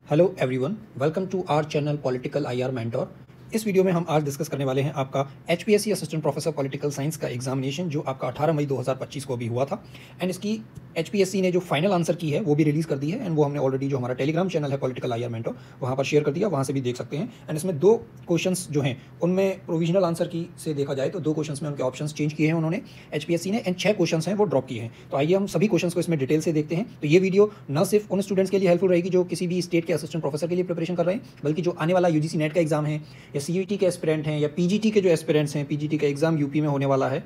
Hello everyone, welcome to our channel political IR mentor. इस video में हम आज डिस्कस करने वाले हैं आपका HPSC assistant professor political science का एग्जामिनेशन जो आपका 18 मई 2025 को अभी हुआ था। एंड इसकी एचपीएससी ने जो फाइनल आंसर की है वो भी रिलीज़ कर दी है। एंड वो हमने ऑलरेडी जो हमारा टेलीग्राम चैनल है पॉलिटिकल आईआर मेंटोर वहाँ पर शेयर कर दिया, वहाँ से भी देख सकते हैं। एंड इसमें दो क्वेश्चंस जो हैं उनमें प्रोविजनल आंसर की से देखा जाए तो दो क्वेश्चंस में उनके ऑप्शंस चेंज किए हैं उन्होंने एचपीएससी ने, एंड 6 क्वेश्चंस हैं वो ड्रॉप किए हैं। तो आइए हम सभी क्वेश्चंस को इसमें डिटेल से देखते हैं। तो ये वीडियो न सिर्फ उन स्टूडेंट्स के लिए हेल्पफुल रहेगी जो किसी भी स्टेट के असिस्टेंट प्रोफेसर के लिए प्रिपरेशन कर रहे हैं, बल्कि जो आने वाला यूजीसी नेट का एग्जाम है या सीयूईटी के एस्पिरेंट हैं या पीजीटी के जो एस्पिरेंट्स हैं, पीजीटी का एग्जाम यूपी में होने वाला है,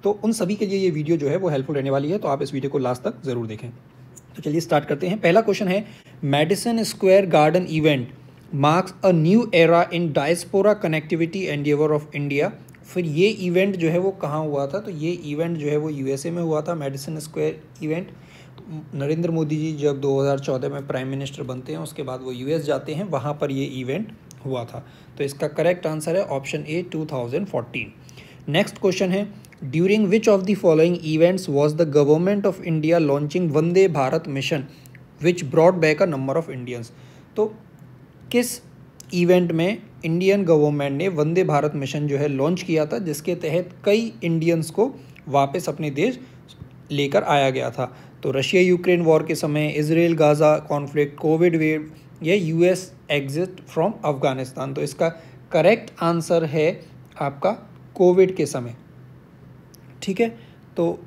तो उन सभी के लिए ये वीडियो जो है वो हेल्पफुल रहने वाली है। तो आप इस वीडियो को लास्ट तक जरूर देखें। तो चलिए स्टार्ट करते हैं। पहला क्वेश्चन है, Madison Square garden event marks a new era in diaspora connectivity Endeavour of India. फिर ये इवेंट जो है वो कहाँ हुआ था? तो ये इवेंट जो है वो यूएसए में हुआ था, Madison Square event. Narendra Modi ji जब 2014 में प्राइम मिनिस्टर बनते हैं उसके बाद वो यूएस जाते हैं, वहाँ पर ये इवेंट हुआ था। तो इसका करेक्ट आंसर है ऑप्शन ए 2014। नेक्स्ट क्वेश्चन है, during which of the following events was the government of India launching Vande Bharat mission which brought back a number of Indians. तो किस इवेंट में इंडियन गवर्नमेंट ने वंदे भारत मिशन जो है लॉन्च किया था जिसके तहत कई इंडियंस को वापस अपने देश लेकर आया गया था? तो रशिया यूक्रेन वॉर के समय, Israel Gaza conflict, Covid wave या यूएस एग्जिट फ्रॉम अफगानिस्तान। तो इसका करेक्ट आंसर है आपका कोविड के समय। ठीक है, तो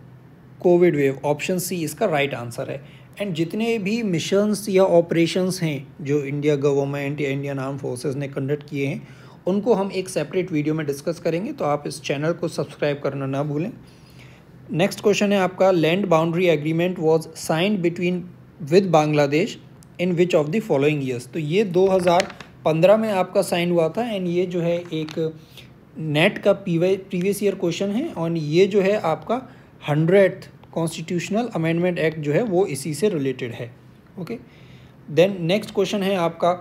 कोविड वेव ऑप्शन सी इसका राइट आंसर है। एंड जितने भी मिशंस या ऑपरेशंस हैं जो इंडिया गवर्नमेंट या इंडियन आर्म फोर्सेस ने कंडक्ट किए हैं उनको हम एक सेपरेट वीडियो में डिस्कस करेंगे, तो आप इस चैनल को सब्सक्राइब करना ना भूलें। नेक्स्ट क्वेश्चन है आपका, land boundary agreement was signed between with Bangladesh in which of the following years. तो ये 2015 में आपका साइन हुआ था। एंड ये जो है एक नेट का प्रीवियस ईयर क्वेश्चन है और ये जो है आपका 100th कॉन्स्टिट्यूशनल अमेंडमेंट एक्ट जो है वो इसी से रिलेटेड है। ओके, देन नेक्स्ट क्वेश्चन है आपका,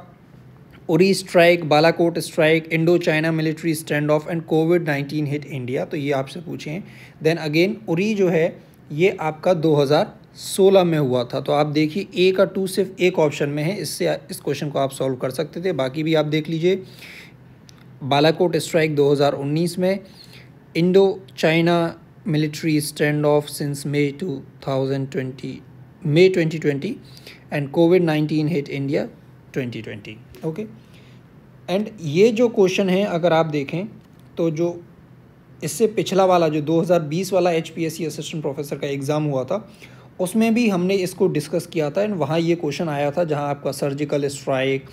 Uri strike, Balakot strike, Indo China military stand of and कोविड-19 हिट इंडिया। तो ये आपसे पूछे हैं। देन अगेन उरी जो है ये आपका 2016 में हुआ था। तो आप देखिए ए का 2 सिर्फ एक ऑप्शन में है, इससे इस क्वेश्चन को आप सॉल्व कर सकते थे, बाकी भी आप देख लीजिए। बालाकोट स्ट्राइक 2019 में, Indo China military stand off since May 2020 and कोविड-19 हिट इंडिया 2020। ओके, एंड ये जो क्वेश्चन है अगर आप देखें तो जो इससे पिछला वाला जो 2020 वाला एचपीएससी असिस्टेंट प्रोफेसर का एग्ज़ाम हुआ था उसमें भी हमने इसको डिस्कस किया था। एंड वहाँ ये क्वेश्चन आया था जहाँ आपका सर्जिकल स्ट्राइक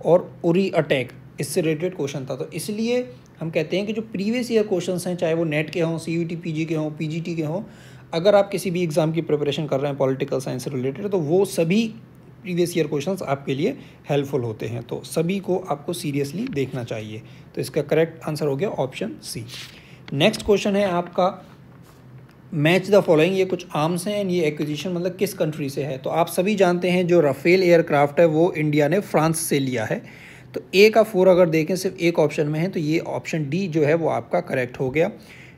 और उरी अटैक इससे रिलेटेड क्वेश्चन था। तो इसलिए हम कहते हैं कि जो प्रीवियस ईयर क्वेश्चंस हैं, चाहे वो नेट के हों, सीयूईटी पीजी के हों, पीजीटी के हों, अगर आप किसी भी एग्ज़ाम की प्रिपरेशन कर रहे हैं पॉलिटिकल साइंस से रिलेटेड, तो वो सभी प्रीवियस ईयर क्वेश्चंस आपके लिए हेल्पफुल होते हैं। तो सभी को आपको सीरियसली देखना चाहिए। तो इसका करेक्ट आंसर हो गया ऑप्शन सी। नेक्स्ट क्वेश्चन है आपका, मैच द फॉलोइंग। ये कुछ आर्म्स हैं, ये एक्विजिशन मतलब किस कंट्री से है? तो आप सभी जानते हैं जो राफेल एयरक्राफ्ट है वो इंडिया ने फ्रांस से लिया है। तो ए का 4 अगर देखें सिर्फ एक ऑप्शन में है तो ये ऑप्शन डी जो है वो आपका करेक्ट हो गया।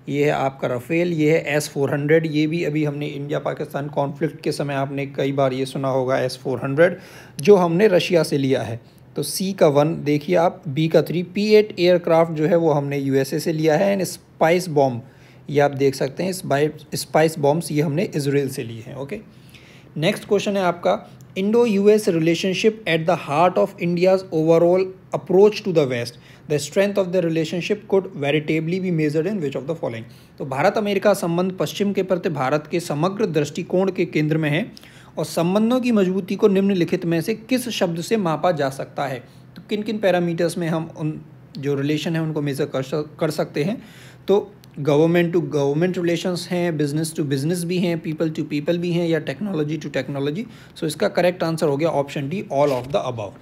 ये है आपका राफेल, ये है S-400। ये भी अभी हमने इंडिया पाकिस्तान कॉन्फ्लिक्ट के समय आपने कई बार ये सुना होगा S-400 जो हमने रशिया से लिया है। तो सी का 1 देखिए आप, बी का 3, P-8 एयरक्राफ्ट जो है वो हमने यूएसए से लिया है। एंड स्पाइस बॉम्ब ये आप देख सकते हैं, स्पाइस बॉम्ब्स ये हमने इजराइल से लिए हैं। ओके, नेक्स्ट क्वेश्चन है आपका, Indo US relationship at the heart of India's overall approach to the west, the strength of the relationship could veritably be measured in which of the following. तो Bharat America संबंध पश्चिम के प्रति भारत के समग्र दृष्टिकोण के केंद्र में है और संबंधों की मजबूती को निम्नलिखित में से किस शब्द से मापा जा सकता है? तो किन किन पैरामीटर्स में हम उन जो रिलेशन है उनको मेजर कर सकते हैं? तो गवर्नमेंट टू गवर्नमेंट रिलेशंस हैं, बिजनेस टू बिजनेस भी हैं, पीपल टू पीपल भी हैं, या टेक्नोलॉजी टू टेक्नोलॉजी। सो इसका करेक्ट आंसर हो गया option D, all of the above.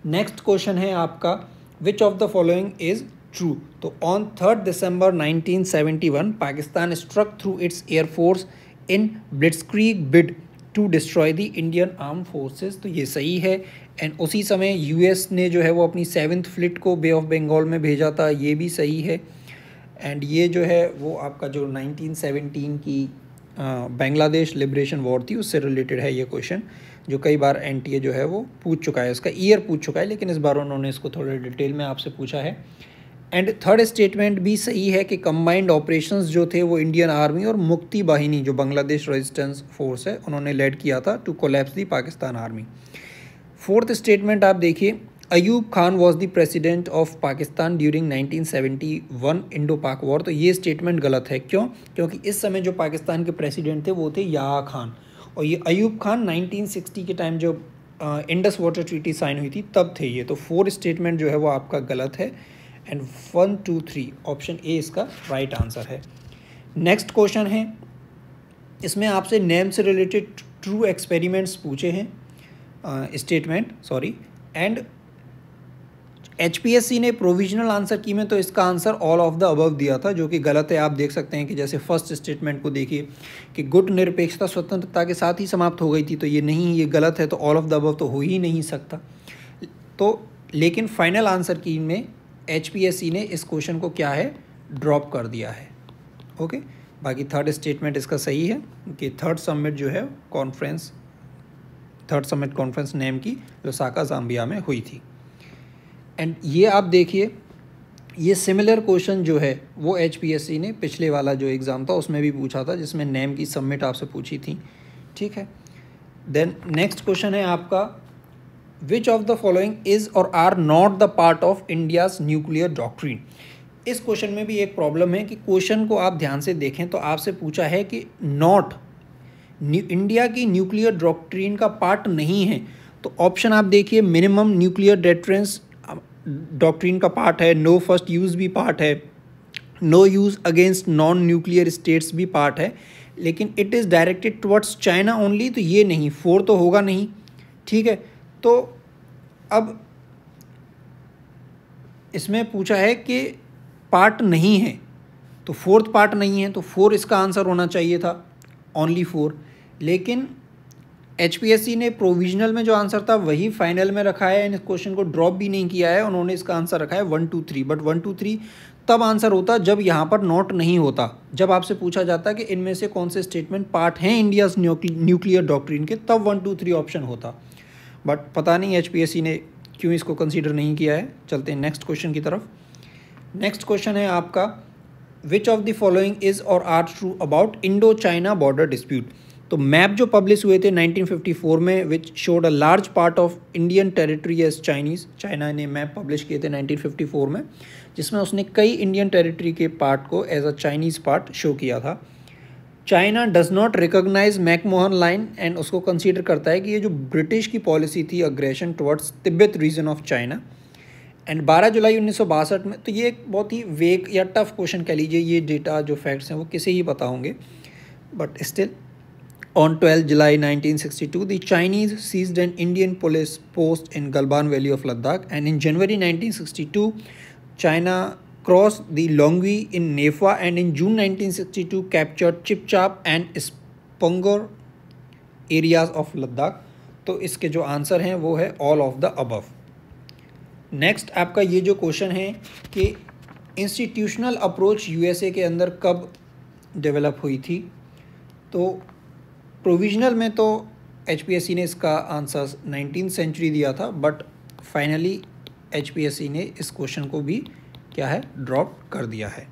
Next question है आपका, which of the following is true? तो on 3 December 1971 Pakistan struck through its air force in blitzkrieg bid to destroy the Indian arm forces. तो ये सही है। And उसी समय यूएस ने जो है वो अपनी 7th फ्लीट को बे ऑफ बंगाल में भेजा था, ये भी सही है। एंड ये जो है वो आपका जो 1917 की बांग्लादेश लिबरेशन वॉर थी उससे रिलेटेड है ये क्वेश्चन। जो कई बार एनटीए जो है वो पूछ चुका है, उसका ईयर पूछ चुका है, लेकिन इस बार उन्होंने इसको थोड़े डिटेल में आपसे पूछा है। एंड थर्ड स्टेटमेंट भी सही है कि कंबाइंड ऑपरेशंस जो थे वो इंडियन आर्मी और मुक्ति बाहिनी जो बांग्लादेश रेजिस्टेंस फोर्स है उन्होंने लेड किया था to collapse the Pakistan army. Fourth statement आप देखिए, Ayub Khan was the president of Pakistan during 1971 Indo Pak war. तो ये स्टेटमेंट गलत है। क्यों? क्योंकि इस समय जो पाकिस्तान के प्रेसिडेंट थे वो थे याह खान, और ये अयूब खान 1960 के टाइम जो इंडस वाटर ट्रीटी साइन हुई थी तब थे ये। तो 4 स्टेटमेंट जो है वो आपका गलत है। एंड 1, 2, 3 ऑप्शन ए इसका राइट आंसर है। नेक्स्ट क्वेश्चन है, इसमें आपसे नेम से रिलेटेड ट्रू एक्सपेरिमेंट्स पूछे हैं, स्टेटमेंट सॉरी। एंड एचपीएससी ने प्रोविजनल आंसर की में तो इसका answer all of the above दिया था, जो कि गलत है। आप देख सकते हैं कि जैसे फर्स्ट स्टेटमेंट को देखिए कि गुट निरपेक्षता स्वतंत्रता के साथ ही समाप्त हो गई थी, तो ये नहीं, ये गलत है। तो ऑल ऑफ द अबव तो हो ही नहीं सकता। तो लेकिन फाइनल आंसर की में एचपीएससी ने इस क्वेश्चन को क्या है, ड्रॉप कर दिया है। ओके, बाकी थर्ड स्टेटमेंट इसका सही है कि थर्ड समिट जो है थर्ड समिट कॉन्फ्रेंस नेम की लुसाका ज़ाम्बिया में हुई थी। एंड ये आप देखिए, ये सिमिलर क्वेश्चन जो है वो एचपीएससी ने पिछले वाला जो एग्ज़ाम था उसमें भी पूछा था, जिसमें नेम की सबमिट आपसे पूछी थी। ठीक है, देन नेक्स्ट क्वेश्चन है आपका, which of the following is or are not the part of India's nuclear doctrine. इस क्वेश्चन में भी एक प्रॉब्लम है कि क्वेश्चन को आप ध्यान से देखें तो आपसे पूछा है कि नॉट इंडिया की न्यूक्लियर डॉक्ट्रिन का पार्ट नहीं है। तो ऑप्शन आप देखिए, मिनिमम न्यूक्लियर डेटरेंस डॉक्ट्रिन का पार्ट है, नो फर्स्ट यूज़ भी पार्ट है, no use against non nuclear states भी पार्ट है, लेकिन it is directed towards China only, तो ये नहीं, 4 तो होगा नहीं। ठीक है, तो अब इसमें पूछा है कि पार्ट नहीं है, तो 4th पार्ट नहीं है, तो 4 इसका आंसर होना चाहिए था, ओनली 4। लेकिन एचपीएससी ने प्रोविजनल में जो आंसर था वही फाइनल में रखा है, इन क्वेश्चन को ड्रॉप भी नहीं किया है, उन्होंने इसका आंसर रखा है 1, 2, 3। बट 1, 2, 3 तब आंसर होता जब यहाँ पर नॉट नहीं होता, जब आपसे पूछा जाता कि इनमें से कौन से स्टेटमेंट पार्ट हैं इंडियाज़ न्यूक्लियर डॉक्ट्रिन के, तब 1, 2, 3 ऑप्शन होता। बट पता नहीं एचपीएससी ने क्यों इसको कंसीडर नहीं किया है। चलते हैं नेक्स्ट क्वेश्चन की तरफ। नेक्स्ट क्वेश्चन है आपका, which of the following is or are true about Indo China border dispute. तो मैप जो पब्लिश हुए थे 1954 में, which showed a large part of Indian territory as Chinese. China ने मैप पब्लिश किए थे 1954 में, जिसमें उसने कई इंडियन टेरिटरी के पार्ट को as a Chinese part show किया था। China does not recognise McMahon line, and उसको कंसीडर करता है कि ये जो ब्रिटिश की पॉलिसी थी aggression towards Tibet region of China. And 12 जुलाई 1962 में, तो ये एक बहुत ही वेग या टफ क्वेश्चन कह लीजिए, ये डेटा जो फैक्ट्स हैं वो किसे ही पता होंगे, but still on 12 July 1962 the Chinese seized an Indian police post in Galban Valley of Ladakh, and in January 1962 China crossed the Longwy in Nepha, and in June 1962 captured Chipchap and Spongor areas of Ladakh। तो इसके जो answer हैं वो है all of the above। Next आपका ये जो question है कि इंस्टीट्यूशनल अप्रोच यूएसए के अंदर कब डेवलप हुई थी। तो प्रोविजनल में तो एचपीएससी ने इसका आंसर 19th सेंचुरी दिया था, बट फाइनली एचपीएससी ने इस क्वेश्चन को भी क्या है, ड्रॉप कर दिया है।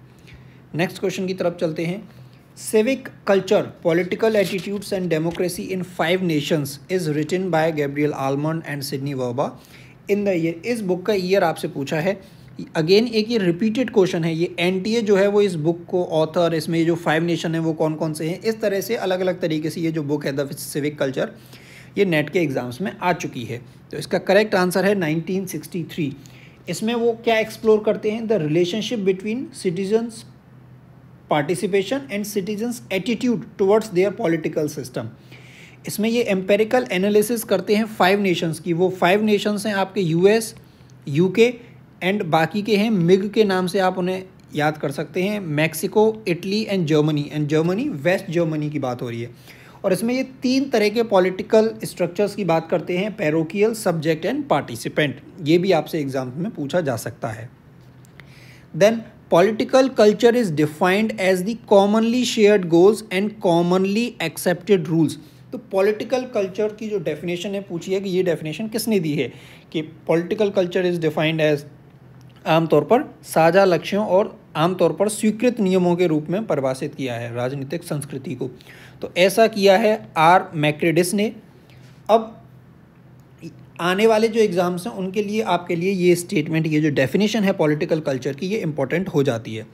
नेक्स्ट क्वेश्चन की तरफ चलते हैं। Civic culture, political attitudes and democracy in 5 nations is written by Gabriel Almond and Sidney Verba in the year. इस बुक का ईयर आपसे पूछा है। अगेन एक ये रिपीटेड क्वेश्चन है, ये एनटीए जो है वो इस बुक को ऑथर, इसमें ये जो 5 नेशन है वो कौन कौन से हैं, इस तरह से अलग अलग तरीके से ये जो बुक है द सिविक कल्चर, ये नेट के एग्जाम्स में आ चुकी है। तो इसका करेक्ट आंसर है 1963। इसमें वो क्या एक्सप्लोर करते हैं, the relationship between citizens participation and citizens attitude towards their political system. इसमें ये एम्पेरिकल एनालिसिस करते हैं 5 नेशंस की। वो 5 नेशंस हैं आपके यूएस, यूके एंड बाकी के हैं मिग के नाम से आप उन्हें याद कर सकते हैं, Mexico, Italy and Germany. And Germany West Germany की बात हो रही है। और इसमें ये 3 तरह के पॉलिटिकल स्ट्रक्चर्स की बात करते हैं, पैरोकियल, सब्जेक्ट एंड पार्टिसिपेंट। ये भी आपसे एग्जाम में पूछा जा सकता है। Then political culture is defined as the commonly shared goals and commonly accepted rules. तो पॉलिटिकल कल्चर की जो डेफिनेशन है पूछी है कि ये डेफिनेशन किसने दी है, कि political culture is defined as आमतौर पर साझा लक्ष्यों और आमतौर पर स्वीकृत नियमों के रूप में परिभाषित किया है राजनीतिक संस्कृति को। तो ऐसा किया है आर मैक्रेडिस ने। अब आने वाले जो एग्ज़ाम्स हैं उनके लिए आपके लिए ये स्टेटमेंट, ये जो डेफिनेशन है पॉलिटिकल कल्चर की, ये इम्पोर्टेंट हो जाती है।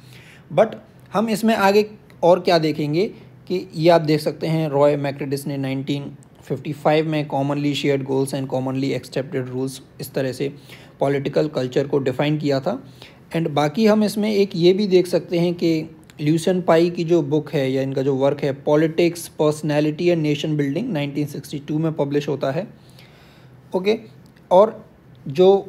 बट हम इसमें आगे और क्या देखेंगे कि ये आप देख सकते हैं रॉय मैक्रेडिस ने 1955 में commonly shared goals and commonly accepted rules इस तरह से पॉलिटिकल कल्चर को डिफ़ाइन किया था। एंड बाकी हम इसमें एक ये भी देख सकते हैं कि ल्यूसन पाई की जो बुक है या इनका जो वर्क है politics personality and nation building 1962 में पब्लिश होता है। ओके, और जो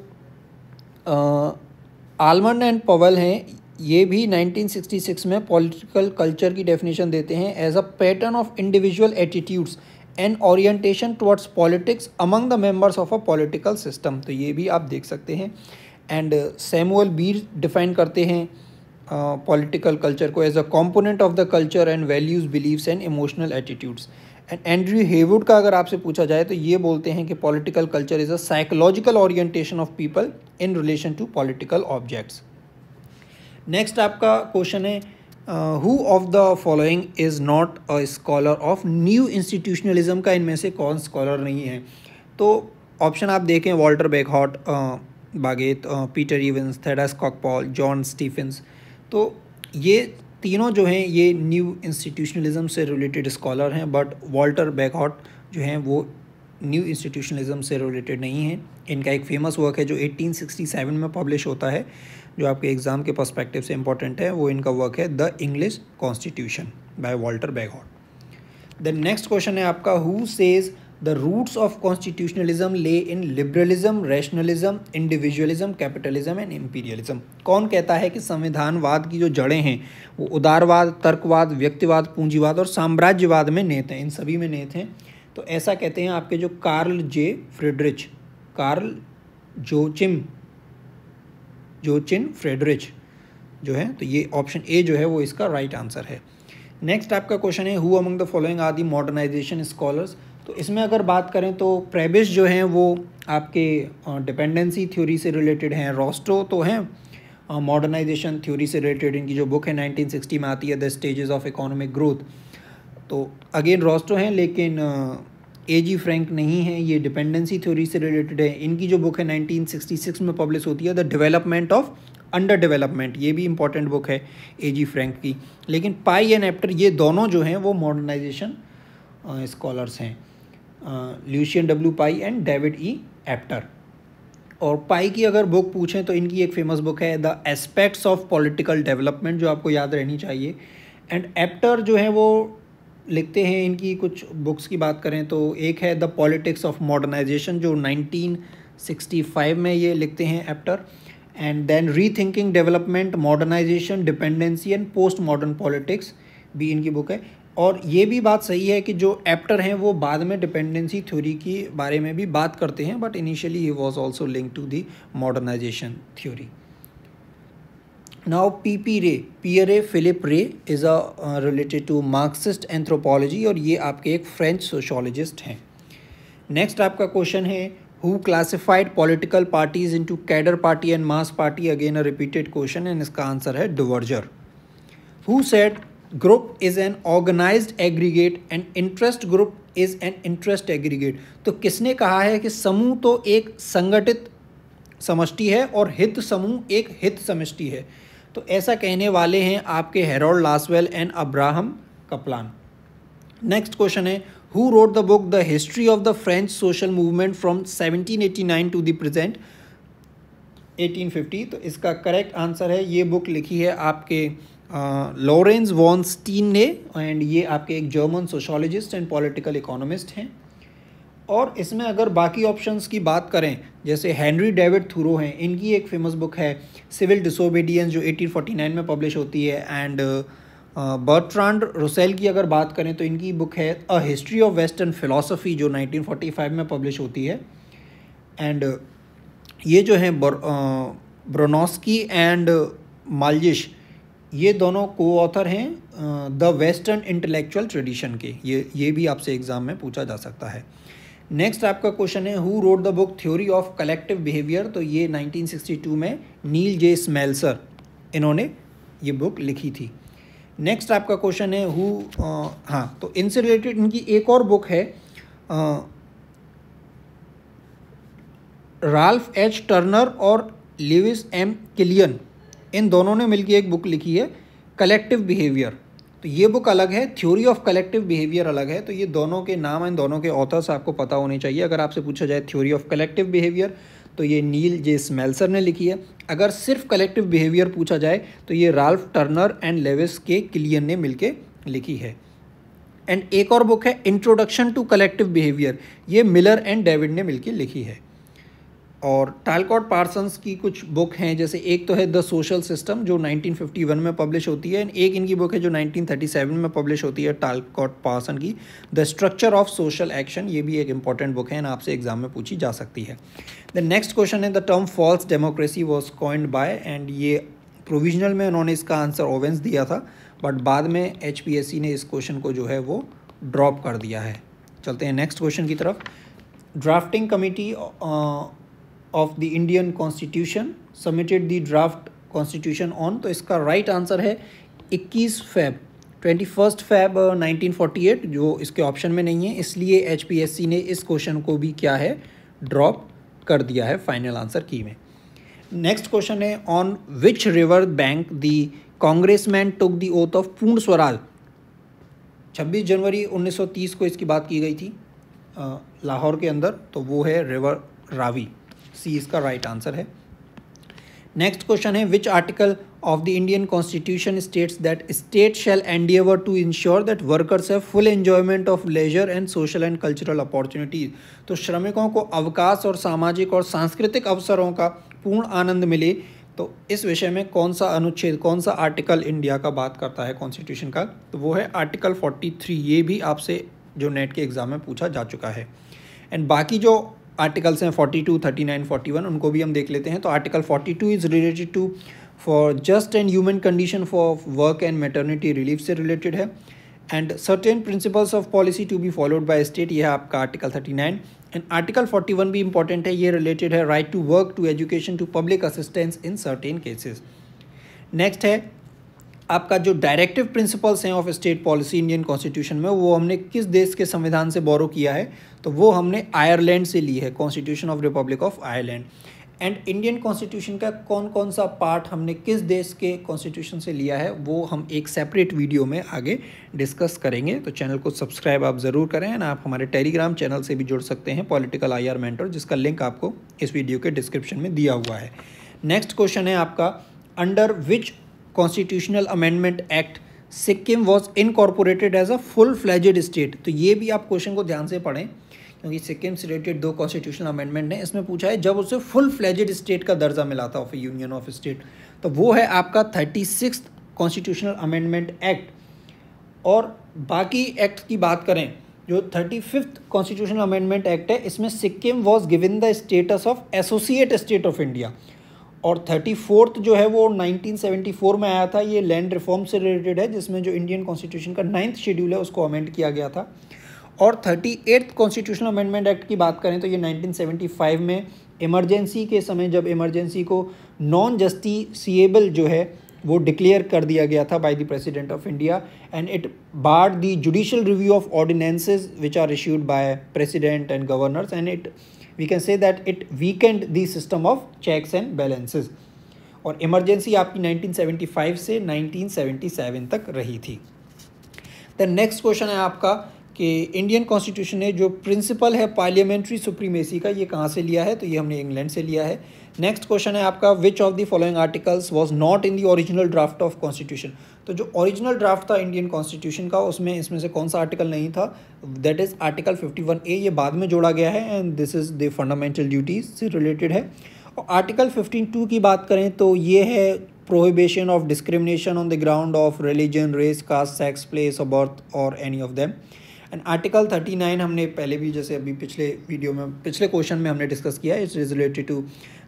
आलमंड एंड पवेल हैं ये भी 1966 में पॉलिटिकल कल्चर की डेफिनेशन देते हैं as a pattern of individual attitudes and orientation towards politics among the members of a political system. तो ये भी आप देख सकते हैं। एंड सैमुअल बीर डिफाइन करते हैं पॉलिटिकल कल्चर को as a component of the culture and values believes and emotional attitudes. And Andrew Heywood का अगर आपसे पूछा जाए तो ये बोलते हैं कि political culture is a psychological orientation of people in relation to political objects. Next आपका क्वेश्चन है who of the following is not a scholar of new institutionalism का इनमें से कौन स्कॉलर नहीं है। तो ऑप्शन आप देखें वॉल्टर बेकहॉट, बागेत, पीटर इवंस, थेडस कॉकपॉल, जॉन स्टीफेंस। तो ये तीनों जो हैं ये न्यू इंस्टीट्यूशनलिज्म से रिलेटेड स्कॉलर हैं, बट वॉल्टर बेकहॉट जो हैं वो न्यू इंस्टीट्यूशनलिज्म से रिलेटेड नहीं है। इनका एक फेमस वर्क है जो 1867 में पब्लिश होता है, जो आपके एग्ज़ाम के पर्सपेक्टिव से इंपॉर्टेंट है। वो इनका वर्क है the English constitution by Walter Bagehot. The next question है आपका who says the roots of constitutionalism lie in liberalism, rationalism, individualism, capitalism and imperialism. कौन कहता है कि संविधानवाद की जो जड़ें हैं वो उदारवाद, तर्कवाद, व्यक्तिवाद, पूंजीवाद और साम्राज्यवाद में निहित हैं, इन सभी में निहित हैं। तो ऐसा कहते हैं आपके जो कार्ल जोचिन फ्रेडरिच जो है। तो ये ऑप्शन ए जो है वो इसका राइट आंसर है। नेक्स्ट आपका क्वेश्चन है who among the following are the modernisation scholars. तो इसमें अगर बात करें तो प्रेबिश जो हैं वो आपके डिपेंडेंसी थ्योरी से रिलेटेड हैं। रॉस्ट्रो तो हैं मॉडर्नाइजेशन थ्योरी से रिलेटेड, इनकी जो बुक है 1960 में आती है the stages of economic growth. तो अगेन रॉस्ट्रो हैं, लेकिन A.G. फ्रैंक नहीं है, ये डिपेंडेंसी थ्योरी से रिलेटेड है। इनकी जो बुक है 1966 में पब्लिश होती है the development of under development, ये भी इंपॉर्टेंट बुक है A.G. फ्रैंक की। लेकिन पाई एंड एप्टर ये दोनों जो हैं वो मॉडर्नाइजेशन स्कॉलर्स हैं, ल्यूशियन डब्ल्यू पाई एंड डेविड ई एप्टर। और पाई की अगर बुक पूछें तो इनकी एक फेमस बुक है the aspects of political development, जो आपको याद रहनी चाहिए। एंड एप्टर जो है वो लिखते हैं, इनकी कुछ बुक्स की बात करें तो एक है द पॉलिटिक्स ऑफ मॉडर्नाइजेशन जो 1965 में ये लिखते हैं Apter. And then rethinking development, modernisation, dependency and post modern politics भी इनकी बुक है। और ये भी बात सही है कि जो एप्टर हैं वो बाद में डिपेंडेंसी थ्योरी के बारे में भी बात करते हैं, but initially he was also link to the modernisation theory. Now Pierre Philippe Rey is related to Marxist anthropology, और ये आपके एक फ्रेंच सोशोलॉजिस्ट हैं। नेक्स्ट आपका क्वेश्चन है who classified political parties into cadre party and mass party, again a repeated question, and इसका answer है Duverger. Who said group is an organised aggregate and interest group is an interest aggregate. तो किसने कहा है कि समूह तो एक संगठित समष्टि है और हित समूह एक हित समष्टि है। तो ऐसा कहने वाले हैं आपके Harold Lasswell and Abraham Kaplan. Next question है who wrote the book the history of the French social movement from 1789 to the present 1850। तो इसका करेक्ट आंसर है, ये बुक लिखी है आपके लॉरेंस वॉन स्टीन ने, एंड ये आपके एक German sociologist and political economist हैं। और इसमें अगर बाकी ऑप्शंस की बात करें जैसे हेनरी डेविड थूरो हैं, इनकी एक फेमस बुक है सिविल डिसोबीडियंस जो 1849 में पब्लिश होती है। एंड बर्ट्रांड रुसेल की अगर बात करें तो इनकी बुक है a history of western philosophy जो 1945 में पब्लिश होती है। एंड ये जो है ब्रोनोस्की एंड माल्जिश, ये दोनों को ऑथर हैं द वेस्टर्न इंटेलेक्चुअल ट्रेडिशन के। ये भी आपसे एग्जाम में पूछा जा सकता है। नेक्स्ट आपका क्वेश्चन है who wrote the book theory of collective behaviour. तो ये 1962 में नील जे स्मेल्सर इन्होंने ये बुक लिखी थी। नेक्स्ट आपका क्वेश्चन है हाँ, तो इनसे रिलेटेड इनकी एक और बुक है राल्फ एच टर्नर और लिविस एम किलियन, इन दोनों ने मिलकर एक बुक लिखी है कलेक्टिव बिहेवियर। तो ये बुक अलग है, थ्योरी ऑफ कलेक्टिव बिहेवियर अलग है। तो ये दोनों के नाम, इन दोनों के ऑथर्स आपको पता होने चाहिए। अगर आपसे पूछा जाए थ्योरी ऑफ कलेक्टिव बिहेवियर तो ये नील जे स्मेल्सर ने लिखी है। अगर सिर्फ कलेक्टिव बिहेवियर पूछा जाए तो ये राल्फ टर्नर एंड लेविस के किलियन ने मिलके लिखी है। एंड एक और बुक है इंट्रोडक्शन टू कलेक्टिव बिहेवियर, ये मिलर एंड डेविड ने मिलके लिखी है। और टालकॉट पार्सन्स की कुछ बुक हैं, जैसे एक तो है द सोशल सिस्टम जो 1951 में पब्लिश होती है, एक इनकी बुक है जो 1937 में पब्लिश होती है टालकॉट पार्सन की, the structure of social action. ये भी एक इंपॉर्टेंट बुक है, आपसे एग्जाम में पूछी जा सकती है। द नेक्स्ट क्वेश्चन है the term false democracy was coined by, and ये प्रोविजनल में उन्होंने इसका आंसर ओवेंस दिया था, बट बाद में HPSC ने इस क्वेश्चन को जो है वो ड्रॉप कर दिया है। चलते हैं नेक्स्ट क्वेश्चन की तरफ। Drafting committee of the Indian constitution submitted the draft constitution on. तो इसका राइट आंसर है 21 फेब 1948, जो इसके ऑप्शन में नहीं है, इसलिए HPSC ने इस क्वेश्चन को भी क्या है ड्रॉप कर दिया है फाइनल आंसर की में। नेक्स्ट क्वेश्चन है on which river bank the congressman took the oath of पूर्ण स्वराज। 26 जनवरी 1930 को इसकी बात की गई थी लाहौर के अंदर, तो वो है रिवर रावी। सी इसका राइट आंसर है। नेक्स्ट क्वेश्चन है which article of the Indian constitution states that state shall endeavour to ensure that workers have full enjoyment of leisure and social and cultural opportunities. तो श्रमिकों को अवकाश और सामाजिक और सांस्कृतिक अवसरों का पूर्ण आनंद मिले। तो इस विषय में कौन सा अनुच्छेद, कौन सा आर्टिकल इंडिया का बात करता है कॉन्स्टिट्यूशन का, तो वो है आर्टिकल 43। ये भी आपसे जो नेट के एग्जाम में पूछा जा चुका है। एंड बाकी जो आर्टिकल्स हैं 42, 39, 41, उनको भी हम देख लेते हैं। तो article 42 is related to for just and human condition for work and maternity relief से रिलेटेड है। And certain principles of policy to be followed by state, ये है आपका आर्टिकल 39। एंड आर्टिकल 41 भी इंपॉर्टेंट है, ये रिलेटेड है right to work, to education, to public assistance in certain cases. Next है आपका जो डायरेक्टिव प्रिंसिपल्स हैं of state policy Indian constitution में, वो हमने किस देश के संविधान से बोरो किया है, तो वो हमने आयरलैंड से ली है, constitution of Republic of Ireland. And Indian constitution का कौन कौन सा पार्ट हमने किस देश के कॉन्स्टिट्यूशन से लिया है, वो हम एक सेपरेट वीडियो में आगे डिस्कस करेंगे। तो चैनल को सब्सक्राइब आप ज़रूर करें, एंड आप हमारे टेलीग्राम चैनल से भी जुड़ सकते हैं, पॉलिटिकल IR मेंटर, जिसका लिंक आपको इस वीडियो के डिस्क्रिप्शन में दिया हुआ है। नेक्स्ट क्वेश्चन है आपका under which constitutional amendment act Sikkim was incorporated as a full fledged state. तो ये भी आप क्वेश्चन को ध्यान से पढ़ें, क्योंकि सिक्किम से रिलेटेड 2 कॉन्स्टिट्यूशनल अमेंडमेंट है। इसमें पूछा है जब उसे फुल फ्लैजेड स्टेट का दर्जा मिला था of A union of state, तो वो है आपका 36th कॉन्स्टिट्यूशनल अमेंडमेंट एक्ट। और बाकी एक्ट की बात करें, जो 35th कॉन्स्टिट्यूशनल अमेंडमेंट एक्ट है, इसमें Sikkim was given the status of associate state of India. और 34th जो है वो 1974 में आया था, ये लैंड रिफॉर्म से रिलेटेड है, जिसमें जो इंडियन कॉन्स्टिट्यूशन का 9th शेड्यूल है उसको अमेंड किया गया था। और 38th कॉन्स्टिट्यूशनल अमेंडमेंट एक्ट की बात करें तो ये 1975 में इमरजेंसी के समय, जब इमरजेंसी को नॉन जस्टिसिएबल जो है वो डिक्लेयर कर दिया गया था by the president of India, and it barred the judicial review of ordinances which are issued by president and governors, and it we can say that it weakened the system of checks and balances। और emergency आपकी 1975 से 1977 तक रही थी। The next question है आपका कि Indian constitution ने जो प्रिंसिपल है पार्लियामेंट्री सुप्रीमेसी का, ये कहाँ से लिया है, तो ये हमने इंग्लैंड से लिया है। नेक्स्ट क्वेश्चन है आपका which of the following articles was not in the original draft of constitution. तो जो ओरिजिनल ड्राफ्ट था इंडियन कॉन्स्टिट्यूशन का, उसमें इसमें से कौन सा आर्टिकल नहीं था, दैट इज़ आर्टिकल 51A। ये बाद में जोड़ा गया है, and this is the fundamental duties से रिलेटेड है। और आर्टिकल 15(2) की बात करें तो ये है prohibition of discrimination on the ground of religion, race, caste, sex, place of birth or any of them. And article 39 हमने पहले भी जैसे अभी पिछले क्वेश्चन में हमने डिस्कस किया, it's related to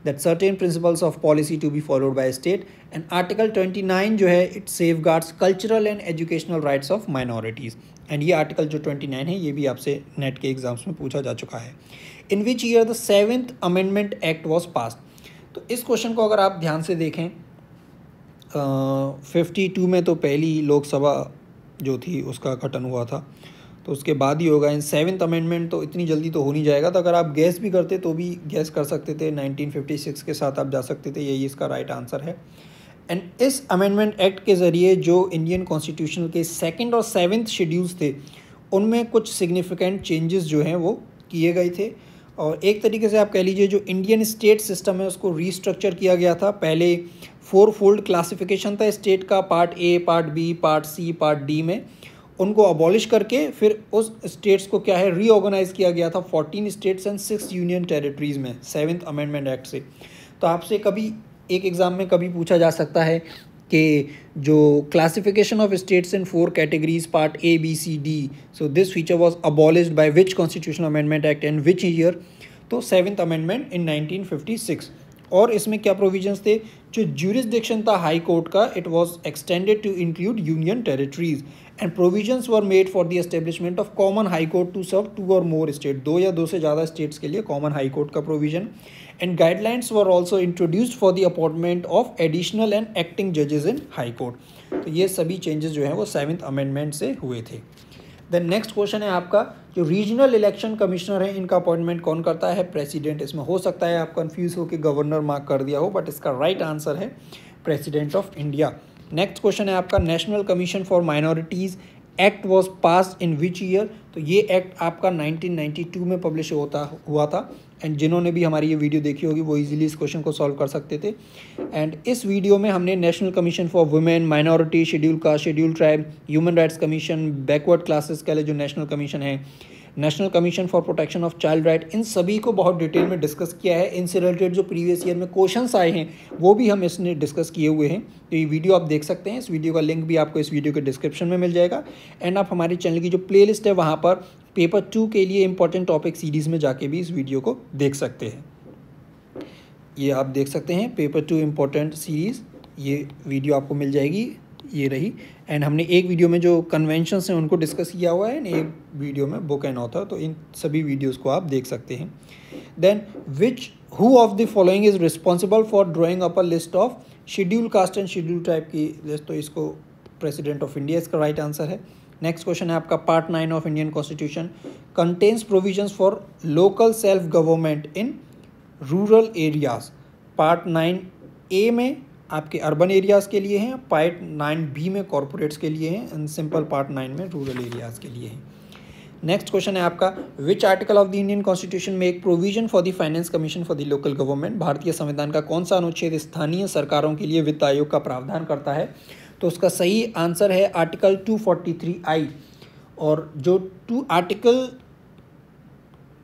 that certain principles of policy to be followed by state. And article 29 जो है it safeguards cultural and educational rights of minorities. And ये आर्टिकल जो 29 है ये भी आपसे नेट के एग्जाम्स में पूछा जा चुका है। In which year the 7th amendment act was passed. तो इस क्वेश्चन को अगर आप ध्यान से देखें 52 में तो पहली लोकसभा जो थी उसका गठन हुआ था, तो उसके बाद ही होगा। इन 7th अमेंडमेंट तो इतनी जल्दी तो हो नहीं जाएगा, तो अगर आप गैस भी करते तो भी गैस कर सकते थे, 1956 के साथ आप जा सकते थे, यही इसका राइट आंसर है। एंड इस अमेंडमेंट एक्ट के ज़रिए जो इंडियन कॉन्स्टिट्यूशन के 2nd और 7th शेड्यूल्स थे उनमें कुछ सिग्निफिकेंट चेंजेस जो हैं वो किए गए थे। और एक तरीके से आप कह लीजिए जो इंडियन स्टेट सिस्टम है उसको रीस्ट्रक्चर किया गया था। पहले 4 फोल्ड क्लासिफिकेशन था स्टेट का, part A, part B, part C, part D में, उनको अबॉलिश करके फिर उस स्टेट्स को क्या है रीऑर्गेनाइज किया गया था 14 स्टेट्स एंड 6 यूनियन टेरिटरीज़ में 7th अमेंडमेंट एक्ट से। तो आपसे कभी एक एग्ज़ाम में कभी पूछा जा सकता है कि जो classification of states in 4 categories part A B C D, so this feature was abolished by which constitutional amendment act and which year. तो 7th अमेंडमेंट इन 1956। और इसमें क्या प्रोविजंस थे, जो ज्यूरिसडिक्शन था हाई कोर्ट का it was extended to include union territories and provisions were made for the establishment of common high court to serve 2 और मोर स्टेट, 2 या 2 से ज़्यादा स्टेट्स के लिए कॉमन हाई कोर्ट का provision. And guidelines were also introduced for the appointment of additional and acting जजेस इन high court. तो ये सभी चेंजेस जो हैं वो 7th अमेंडमेंट से हुए थे। देन नेक्स्ट क्वेश्चन है आपका, जो रीजनल इलेक्शन कमिश्नर है इनका अपॉइंटमेंट कौन करता है, प्रेसिडेंट। इसमें हो सकता है आप कंफ्यूज हो कि गवर्नर मार्क कर दिया हो, बट इसका राइट आंसर है president of India. Next question है आपका, national commission for minorities act was passed in which year. तो ये एक्ट आपका 1992 में पब्लिश हुआ था। एंड जिन्होंने भी हमारी ये वीडियो देखी होगी वो इजीली इस क्वेश्चन को सॉल्व कर सकते थे। एंड इस वीडियो में हमने national commission for women, minority, schedule caste, schedule tribe, human rights commission, backward classes के लिए जो नेशनल कमीशन है, national commission for protection of child right, इन सभी को बहुत डिटेल में डिस्कस किया है। इनसे रिलेटेड जो प्रीवियस ईयर में क्वेश्चंस आए हैं वो भी हम इसने डिस्कस किए हुए हैं। तो ये वीडियो आप देख सकते हैं, इस वीडियो का लिंक भी आपको इस वीडियो के डिस्क्रिप्शन में मिल जाएगा। एंड आप हमारे चैनल की जो प्लेलिस्ट है वहाँ पर पेपर 2 के लिए इंपॉर्टेंट टॉपिक सीरीज़ में जाके भी इस वीडियो को देख सकते हैं। ये आप देख सकते हैं पेपर 2 इम्पोर्टेंट सीरीज़, ये वीडियो आपको मिल जाएगी, ये रही। एंड हमने एक वीडियो में जो कन्वेंशंस हैं उनको डिस्कस किया हुआ है एंड एक वीडियो में बुक एंड ऑथर, तो इन सभी वीडियोस को आप देख सकते हैं। Then who of the following is responsible for drawing up a list of schedule caste and schedule tribe की लिस्ट, तो इसको प्रेसिडेंट ऑफ इंडिया इसका राइट आंसर है। नेक्स्ट क्वेश्चन है आपका, part 9 of Indian constitution contains provisions for local self government in rural areas. Part 9A में आपके urban areas के लिए हैं, पार्ट 9B में कॉर्पोरेट्स के लिए हैं, एंड सिंपल पार्ट 9 में रूरल एरियाज़ के लिए हैं। नेक्स्ट क्वेश्चन है आपका, विच article of the Indian constitution make provision for the finance commission for the local government. भारतीय संविधान का कौन सा अनुच्छेद स्थानीय सरकारों के लिए वित्त आयोग का प्रावधान करता है। तो उसका सही आंसर है आर्टिकल 243I। और जो आर्टिकल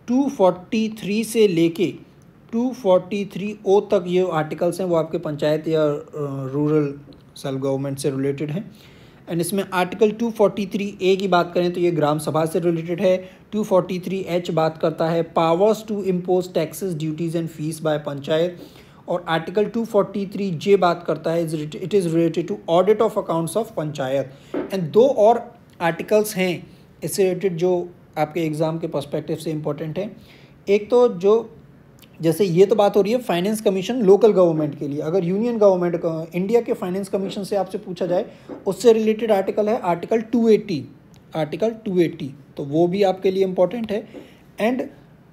243 से लेके 243O तक ये आर्टिकल्स हैं वो आपके पंचायत या रूरल सेल्फ गवर्नमेंट से रिलेटेड हैं। एंड इसमें आर्टिकल 243A की बात करें तो ये ग्राम सभा से रिलेटेड है। 243H बात करता है powers to impose taxes, duties and fees by panchayat. और आर्टिकल 243J बात करता है it is related to audit of accounts of panchayat. And 2 और आर्टिकल्स हैं इससे रिलेटेड जो आपके एग्ज़ाम के पर्सपेक्टिव से इम्पोर्टेंट है। एक तो जो जैसे ये तो बात हो रही है फाइनेंस कमीशन लोकल गवर्नमेंट के लिए, अगर यूनियन गवर्नमेंट का इंडिया के फाइनेंस कमीशन से आपसे पूछा जाए उससे रिलेटेड आर्टिकल है आर्टिकल 280, तो वो भी आपके लिए इम्पोर्टेंट है। एंड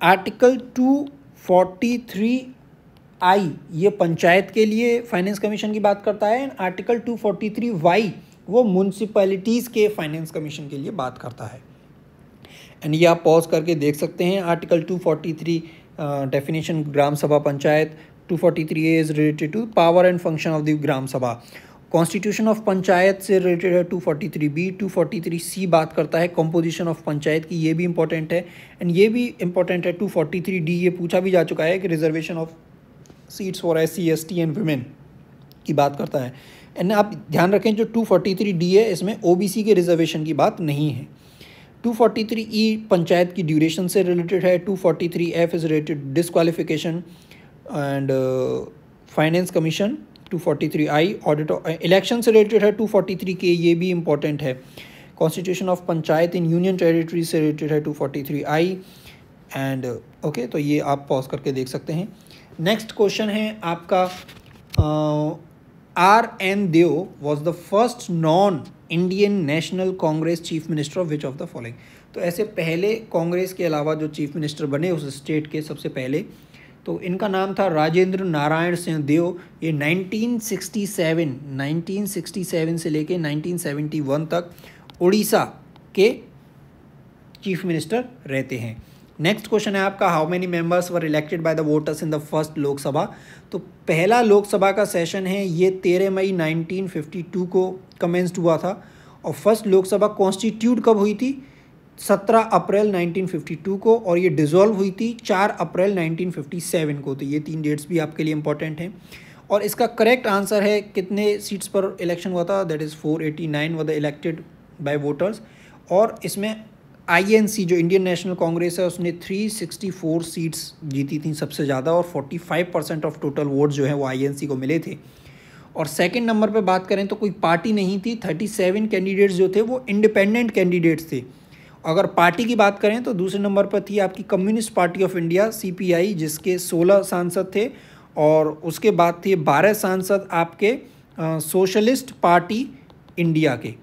आर्टिकल 243I ये पंचायत के लिए फाइनेंस कमीशन की बात करता है। एंड आर्टिकल 243Y वो म्यूनसिपैलिटीज़ के फाइनेंस कमीशन के लिए बात करता है। एंड ये आप पॉज करके देख सकते हैं। Article 243 definition gram sabha panchayat, 243A is related to power and function of the gram sabha. Constitution of panchayat से रिलेटेड है 243B। 243C बात करता है कंपोजिशन ऑफ पंचायत की, ये भी इंपॉर्टेंट है। एंड ये भी इंपॉर्टेंट है 243D, ये पूछा भी जा चुका है कि reservation of seats for SC ST and women की बात करता है। एंड आप ध्यान रखें जो 243D है इसमें OBC के रिजर्वेशन की बात नहीं है। 243E पंचायत की ड्यूरेशन से रिलेटेड है। 243F is related disqualification and finance commission. 243I audit election से रिलेटेड है। 243K ये भी इम्पोर्टेंट है। Constitution of panchayat in union territory से रिलेटेड है 243I एंड ओके, तो ये आप पॉज करके देख सकते हैं। नेक्स्ट क्वेश्चन है आपका R.N. Deo was the first non Indian National Congress chief minister of which of the following. तो ऐसे पहले कांग्रेस के अलावा जो चीफ मिनिस्टर बने उस स्टेट के सबसे पहले, तो इनका नाम था राजेंद्र नारायण सिंह देव। ये 1967 से लेके 1971 तक उड़ीसा के चीफ मिनिस्टर रहते हैं। नेक्स्ट क्वेश्चन है आपका how many members were elected by the voters in the first Lok Sabha. तो पहला लोकसभा का सेशन है ये 13 मई 1952 को कमेंस्ड हुआ था और फर्स्ट लोकसभा कॉन्स्टिट्यूट कब हुई थी? 17 अप्रैल 1952 को, और ये डिसॉल्व हुई थी 4 अप्रैल 1957 को। तो ये 3 डेट्स भी आपके लिए इंपॉर्टेंट हैं। और इसका करेक्ट आंसर है कितने सीट्स पर इलेक्शन हुआ था, that is 489 were the elected by voters. और इसमें INC जो इंडियन नेशनल कांग्रेस है उसने 364 सीट्स जीती थी सबसे ज़्यादा, और 45% ऑफ टोटल वोट जो है वो INC को मिले थे। और सेकंड नंबर पे बात करें तो कोई पार्टी नहीं थी, 37 कैंडिडेट्स जो थे वो इंडिपेंडेंट कैंडिडेट्स थे। अगर पार्टी की बात करें तो दूसरे नंबर पर थी आपकी communist party of India CPI, जिसके 16 सांसद थे, और उसके बाद थे 12 सांसद आपके सोशलिस्ट पार्टी इंडिया के।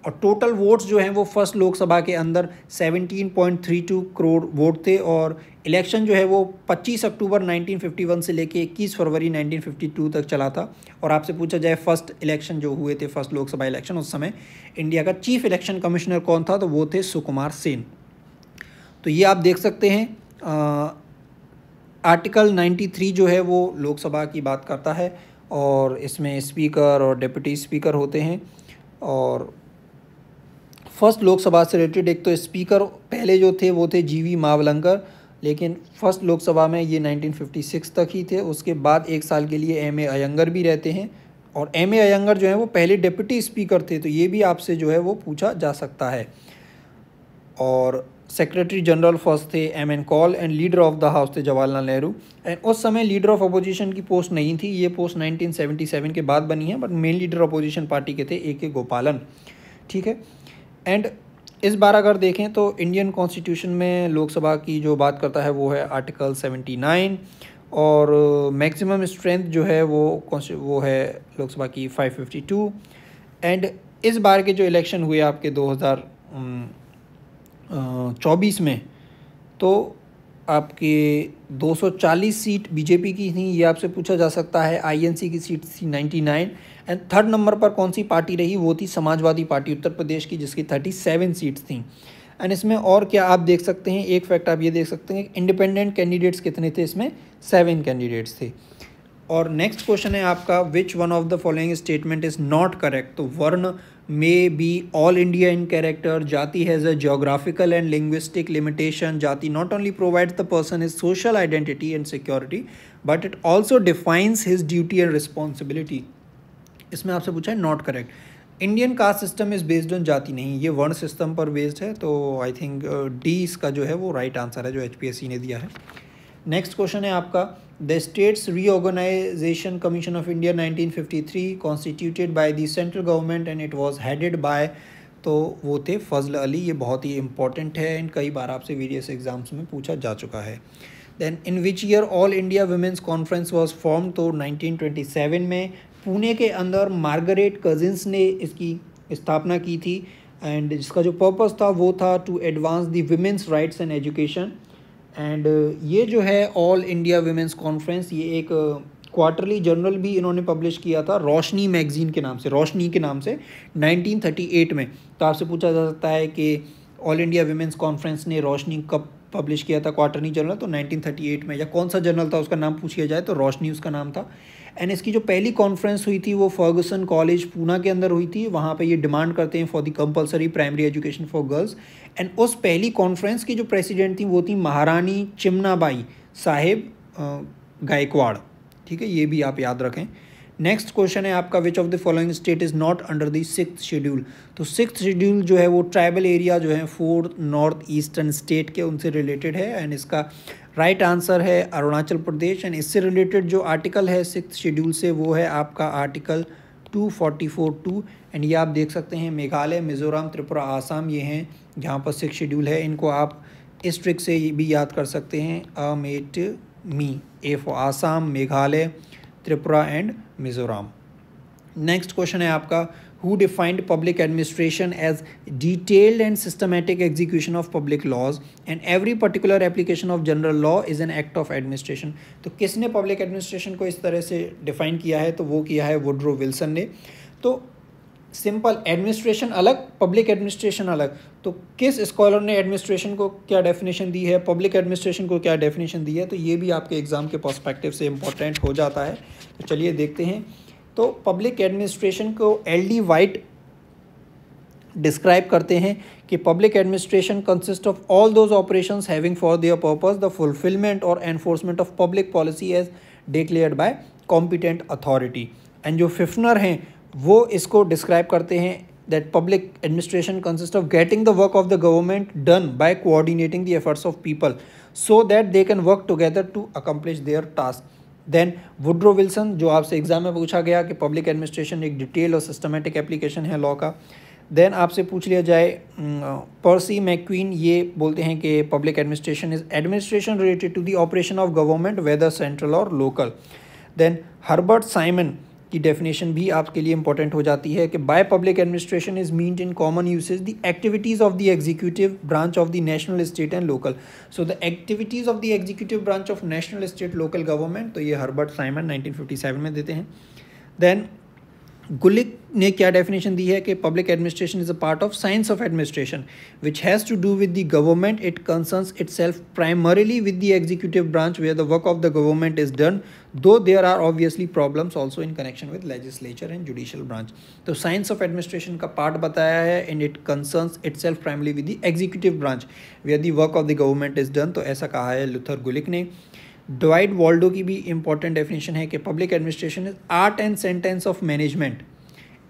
और टोटल वोट्स जो हैं वो फर्स्ट लोकसभा के अंदर 17.32 करोड़ वोट थे। और इलेक्शन जो है वो 25 अक्टूबर 1951 से लेके 21 फरवरी 1952 तक चला था। और आपसे पूछा जाए फर्स्ट इलेक्शन जो हुए थे, फर्स्ट लोकसभा इलेक्शन, उस समय इंडिया का चीफ इलेक्शन कमिश्नर कौन था? तो वो थे सुकुमार सेन। तो ये आप देख सकते हैं आर्टिकल 93 जो है वो लोकसभा की बात करता है, और इसमें स्पीकर और डिप्टी स्पीकर होते हैं। और फर्स्ट लोकसभा से रिलेटेड एक तो स्पीकर पहले जो थे वो थे GV मावलंकर, लेकिन फर्स्ट लोकसभा में ये 1956 तक ही थे। उसके बाद 1 साल के लिए M.A. अयंगर भी रहते हैं, और M.A. अयंगर जो है वो पहले डिप्टी स्पीकर थे। तो ये भी आपसे जो है वो पूछा जा सकता है। और सेक्रेटरी जनरल फर्स्ट थे M.N. Call, and leader of the house थे जवाहरलाल नेहरू। एंड उस समय लीडर ऑफ अपोजिशन की पोस्ट नहीं थी, ये पोस्ट 1977 के बाद बनी है, but main leader opposition party के थे A.K. गोपालन। ठीक है। एंड इस बार अगर देखें तो इंडियन कॉन्स्टिट्यूशन में लोकसभा की जो बात करता है वो है आर्टिकल 79, और मैक्सिमम स्ट्रेंथ जो है वो है लोकसभा की 552। एंड इस बार के जो इलेक्शन हुए आपके 2024 में, तो आपके 240 सीट बीजेपी की थी, ये आपसे पूछा जा सकता है। INC की सीट थी 99। एंड थर्ड नंबर पर कौन सी पार्टी रही? वो थी समाजवादी पार्टी उत्तर प्रदेश की, जिसकी 37 सीट्स थी। एंड इसमें और क्या आप देख सकते हैं, एक फैक्ट आप ये देख सकते हैं, इंडिपेंडेंट कैंडिडेट्स कितने थे? इसमें 7 कैंडिडेट्स थे। और नेक्स्ट क्वेश्चन है आपका which one of the following statement is not correct. तो वर्ण may be all India in character, jati has a geographical and linguistic limitation, jati not only provides the person his social identity and security but it also defines his duty and responsibility। इसमें आपसे पूछा है not correct. Indian caste system is based on जाति नहीं, ये वर्ण system पर based है। तो आई थिंक D इसका जो है वो राइट आंसर है जो HPSC ने दिया है। नेक्स्ट क्वेश्चन है आपका the States Reorganisation Commission of India 1953 constituted by the central government and it was headed by, तो वो थे फजल अली। ये बहुत ही इंपॉर्टेंट है एंड कई बार आपसे वेरियस एग्जाम्स में पूछा जा चुका है। Then in which year All India Women's Conference was form, तो 1927 में पुणे के अंदर मार्गरेट कजिन्स ने इसकी स्थापना की थी। एंड जिसका जो पर्पस था वो था to advance the women's rights and education. And ये जो है ऑल इंडिया वुमेंस कॉन्फ्रेंस, ये एक क्वार्टरली जर्नल भी इन्होंने पब्लिश किया था रोशनी मैगजीन के नाम से, रोशनी के नाम से 1938 में। तो आपसे पूछा जा सकता है कि ऑल इंडिया वुमेंस कॉन्फ्रेंस ने रोशनी कब पब्लिश किया था क्वार्टरली जर्नल, तो 1938 में। या कौन सा जर्नल था उसका नाम पूछ लिया जाए तो रोशनी उसका नाम था। एंड इसकी जो पहली कॉन्फ्रेंस हुई थी वो फर्गुसन कॉलेज पूना के अंदर हुई थी। वहाँ पे ये डिमांड करते हैं for the compulsory primary education for girls. And उस पहली कॉन्फ्रेंस की जो प्रेसिडेंट थी वो थी महारानी चिमनाबाई साहेब गायकवाड़। ठीक है, ये भी आप याद रखें। नेक्स्ट क्वेश्चन है आपका, which of the following state is not under the 6th schedule. तो 6th शेड्यूल जो है वो ट्राइबल एरिया जो है 4 नॉर्थ ईस्टर्न स्टेट के उनसे रिलेटेड है, एंड इसका राइट आंसर है अरुणाचल प्रदेश। एंड इससे रिलेटेड जो आर्टिकल है 6th शेड्यूल से वो है आपका आर्टिकल 244(2). एंड ये आप देख सकते हैं मेघालय, मिजोरम, त्रिपुरा, आसाम ये हैं जहाँ पर 6th शेड्यूल है। इनको आप इस ट्रिक से भी याद कर सकते हैं, अमेट मी, A for Assam, Meghalaya, Tripura and Mizoram. Next question है आपका, who defined public administration as detailed and systematic execution of public laws and every particular application of general law is an act of administration। तो किसने पब्लिक एडमिनिस्ट्रेशन को इस तरह से define किया है, तो वो किया है वुड्रो विल्सन ने। तो सिंपल, एडमिनिस्ट्रेशन अलग, पब्लिक एडमिनिस्ट्रेशन अलग। तो किस स्कॉलर ने एडमिनिस्ट्रेशन को क्या डेफिनेशन दी है, पब्लिक एडमिनिस्ट्रेशन को क्या डेफिनेशन दी है, तो ये भी आपके एग्जाम के पर्सपेक्टिव से इंपॉर्टेंट हो जाता है। तो चलिए देखते हैं। तो पब्लिक एडमिनिस्ट्रेशन को एल.डी. वाइट डिस्क्राइब करते हैं कि public administration consist of all those operations having for their purpose the fulfilment or enforcement of public policy as declared by competent authority. And जो फिफ्नर हैं वो इसको डिस्क्राइब करते हैं that public administration consist of getting the work of the government done by coordinating the efforts of people so that they can work together to accomplish their task. Then Woodrow Wilson, जो आपसे exam में पूछा गया कि public administration एक detail और systematic application है law का। देन आपसे पूछ लिया जाए, पर्सी मैक्वीन ये बोलते हैं कि public administration is administration related to the operation of government whether central और लोकल। देन हर्बर्ट साइमन की डेफिनेशन भी आपके लिए इंपॉर्टेंट हो जाती है कि by public administration is meant in common usage the activities of the executive branch of the national, state and local. So the activities of the executive branch of national, state, local government, तो ये Herbert Simon 1957 में देते हैं। Then गुलिक ने क्या definition दी है कि public administration is a part of science of administration which has to do with the government, it concerns itself primarily with the executive branch where the work of the government is done, though there are obviously problems also in connection with legislature and judicial branch. तो science of administration का part बताया है and it concerns itself primarily with the executive branch where the work of the government is done, तो ऐसा कहा है Luther गुलिक ने। Dwight Waldo की भी इंपॉर्टेंट डेफिनेशन है कि public administration is art and sentence of management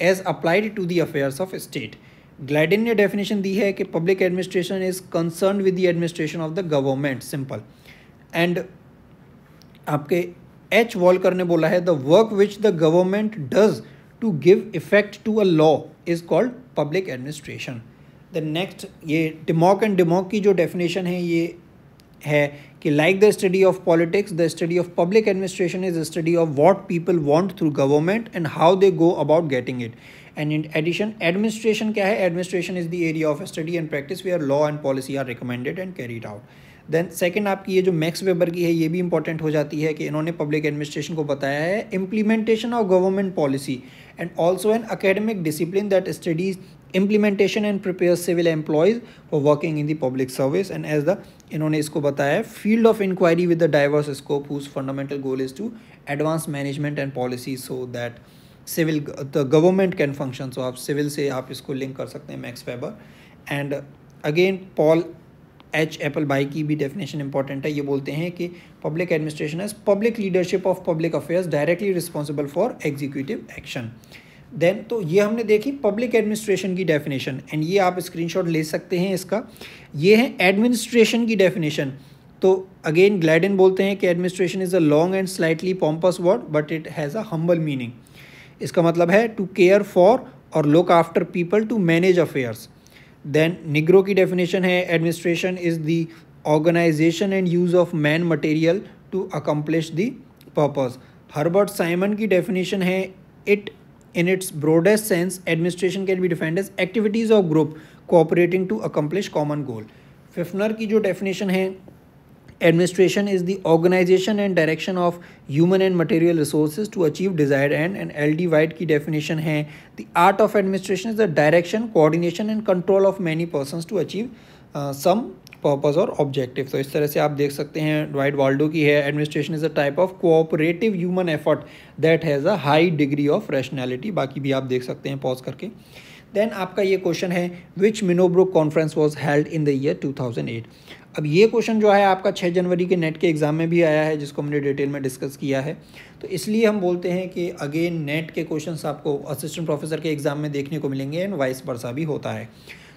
as applied to the affairs of state। Gladden ने डेफिनेशन दी है कि public administration is concern with the administration of the government, simple. And आपके H Walker ने बोला है the work which the government does to give effect to a law is called public administration. The next, ये Dimock and डिमॉक की जो definition है ये है कि like the study of politics the study of public administration is study of what people want through government and how they go about getting it. And in addition, administration क्या है, administration is the area of study and practice where law and policy are recommended and carried out. Then second आपकी ये जो max weber की है ये भी important हो जाती है कि इन्होंने पब्लिक एडमिनिस्ट्रेशन को बताया है implementation of government policy and also an academic discipline that studies implementation and prepares civil employees for working in the public service, and as the इन्होंने इसको बताया है field of inquiry with the diverse scope whose fundamental goal is to advance management and policy so that civil the government can function। so आप civil से आप इसको link कर सकते हैं Max Weber. And again Paul H Appleby की भी definition important है, ये बोलते हैं कि public administration as public leadership of public affairs directly responsible for executive action. Then तो ये हमने देखी पब्लिक एडमिनिस्ट्रेशन की डेफिनेशन, एंड ये आप स्क्रीनशॉट ले सकते हैं इसका। ये है एडमिनिस्ट्रेशन की डेफिनेशन। तो अगेन ग्लाइडन बोलते हैं कि administration is a long and slightly pompous word but it has a humble meaning. इसका मतलब है टू केयर फॉर और look after people to manage affairs. Then Nigro की डेफिनेशन है administration is the organization and use of man material to accomplish the purpose. Herbert Simon की definition है it in its broadest sense administration can be defined as activities of group cooperating to accomplish common goal। फिफ्नर की जो definition है administration is the organization and direction of human and material resources to achieve desired end, and L.D. White की definition है the art of administration is the direction, coordination and control of many persons to achieve some purpose और objective. तो इस तरह से आप देख सकते हैं। ड्वाइट वाल्डो की है administration is a type of cooperative human effort that has a high degree of rationality. बाकी भी आप देख सकते हैं पॉज करके। देन आपका ये क्वेश्चन है which Minnowbrook conference was held in the year 2008। अब ये क्वेश्चन जो है आपका 6 जनवरी के नेट के एग्ज़ाम में भी आया है, जिसको हमने डिटेल में डिस्कस किया है। तो इसलिए हम बोलते हैं कि अगेन नेट के क्वेश्चंस आपको असिस्टेंट प्रोफेसर के एग्ज़ाम में देखने को मिलेंगे एंड वाइस वर्सा भी होता है।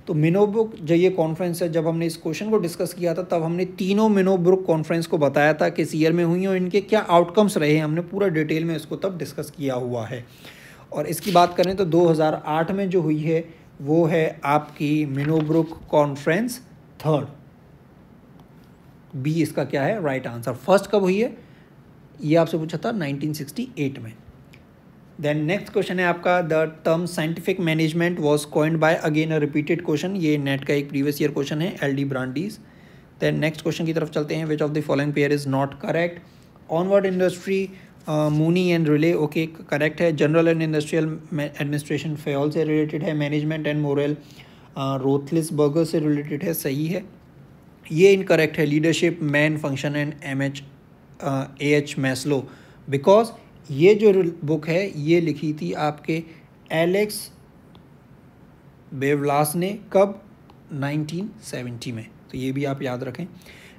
तो मिनोब्रुक जो ये कॉन्फ्रेंस है, जब हमने इस क्वेश्चन को डिस्कस किया था तब हमने तीनों मिनोब्रुक कॉन्फ्रेंस को बताया था किस ईयर में हुई और इनके क्या आउटकम्स रहे हैं। हमने पूरा डिटेल में इसको तब डिस्कस किया हुआ है। और इसकी बात करें तो 2008 में जो हुई है वो है आपकी मिनोब्रुक कॉन्फ्रेंस थर्ड। बी इसका क्या है राइट आंसर। फर्स्ट कब हुई है ये आपसे पूछा था 1968 में। देन नेक्स्ट क्वेश्चन है आपका the term scientific management was coined by, again a repeated question, ये नेट का एक प्रीवियस ईयर क्वेश्चन है, LD Brandeis. Then next question की तरफ चलते हैं, which of the following pair is not correct. Onward industry Mooney and Reiley, okay correct है। General and industrial administration Fayol से रिलेटेड है। मैनेजमेंट एंड मोरल रोथलिसबर्गर से related है, सही है। ये इनकरेक्ट है। Leadership main function and AH Maslow, because ये जो बुक है ये लिखी थी आपके एलेक्स बेवलास ने, कब 1970 में, तो ये भी आप याद रखें।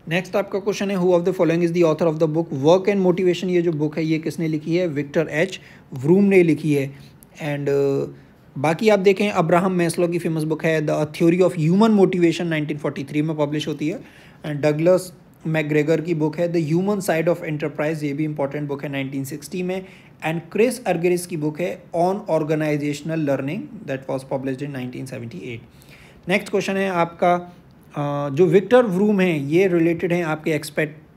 नेक्स्ट आपका क्वेश्चन है who of the following is the author of the book work and motivation. ये जो बुक है ये किसने लिखी है, विक्टर H व्रूम ने लिखी है। एंड बाकी आप देखें अब्राहम मैस्लो की फेमस बुक है the theory of human motivation, 1943 में पब्लिश होती है। एंड डगलस मैकग्रेगर की बुक है the human side of enterprise, ये भी इंपॉर्टेंट बुक है, 1960 में। एंड क्रिस अर्गेरिस की बुक है on organizational learning, that was published in 1978। Next question है आपका जो विक्टर व्रूम है ये रिलेटेड है आपके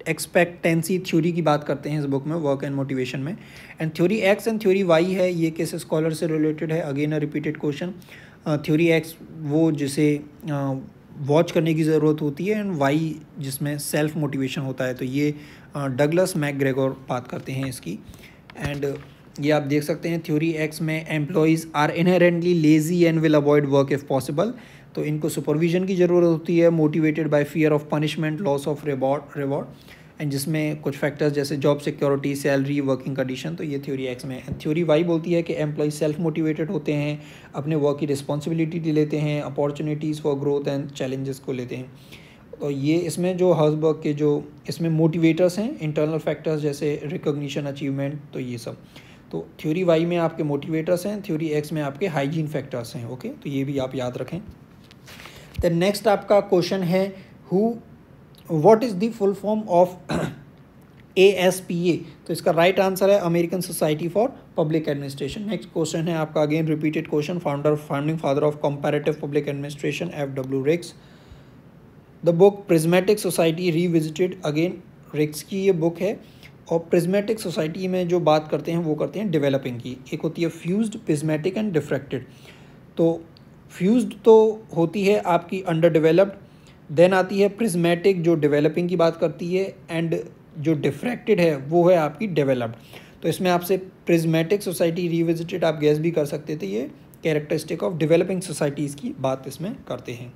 एक्सपेक्टेंसी थ्योरी की बात करते हैं इस बुक में, वर्क एंड मोटिवेशन में। And theory X and theory Y है, ये किस स्कॉलर से रिलेटेड है, again a repeated question. Theory X वो जिसे वॉच करने की ज़रूरत होती है, एंड Y जिसमें सेल्फ मोटिवेशन होता है, तो ये डगलस मैकग्रेगर बात करते हैं इसकी। एंड ये आप देख सकते हैं थ्योरी X में employees are inherently lazy and will avoid work if possible, तो इनको सुपरविजन की ज़रूरत होती है। Motivated by fear of punishment, loss of reward, and जिसमें कुछ फैक्टर्स जैसे job security, salary, working condition, तो ये थ्योरी X में। थ्योरी Y बोलती है कि एम्प्लॉय सेल्फ मोटिवेटेड होते हैं, अपने वर्क की रिस्पॉन्सिबिलिटी लेते हैं, opportunities for growth and challenges को लेते हैं। तो ये इसमें जो हर्सबर्ग के जो इसमें मोटिवेटर्स हैं, इंटरनल फैक्टर्स जैसे रिकॉग्निशन, अचीवमेंट, तो ये सब। तो थ्योरी Y में आपके मोटिवेटर्स हैं, थ्योरी X में आपके हाइजीन फैक्टर्स हैं, ओके, तो ये भी आप याद रखें। द नेक्स्ट आपका क्वेश्चन है what is the full form of ASPA, तो इसका राइट आंसर है American society for public administration. Next question है आपका again repeated question, founding father of comparative public administration FW Riggs. The book prismatic society revisited, again Riggs की ये book है। और prismatic society में जो बात करते हैं वो करते हैं डेवलपिंग की, एक होती है फ्यूज्ड, प्रिज्मेटिक एंड डिफ्रैक्टेड। तो फ्यूज्ड तो होती है आपकी अंडर डेवलप्ड, देन आती है प्रिज्मेटिक जो डेवलपिंग की बात करती है, एंड जो डिफ्रैक्टेड है वो है आपकी डेवलप्ड। तो इसमें आपसे प्रिज्मेटिक सोसाइटी रीविजिटेड आप गैस भी कर सकते थे, ये कैरेक्टरिस्टिक ऑफ डेवलपिंग सोसाइटीज़ की बात इसमें करते हैं।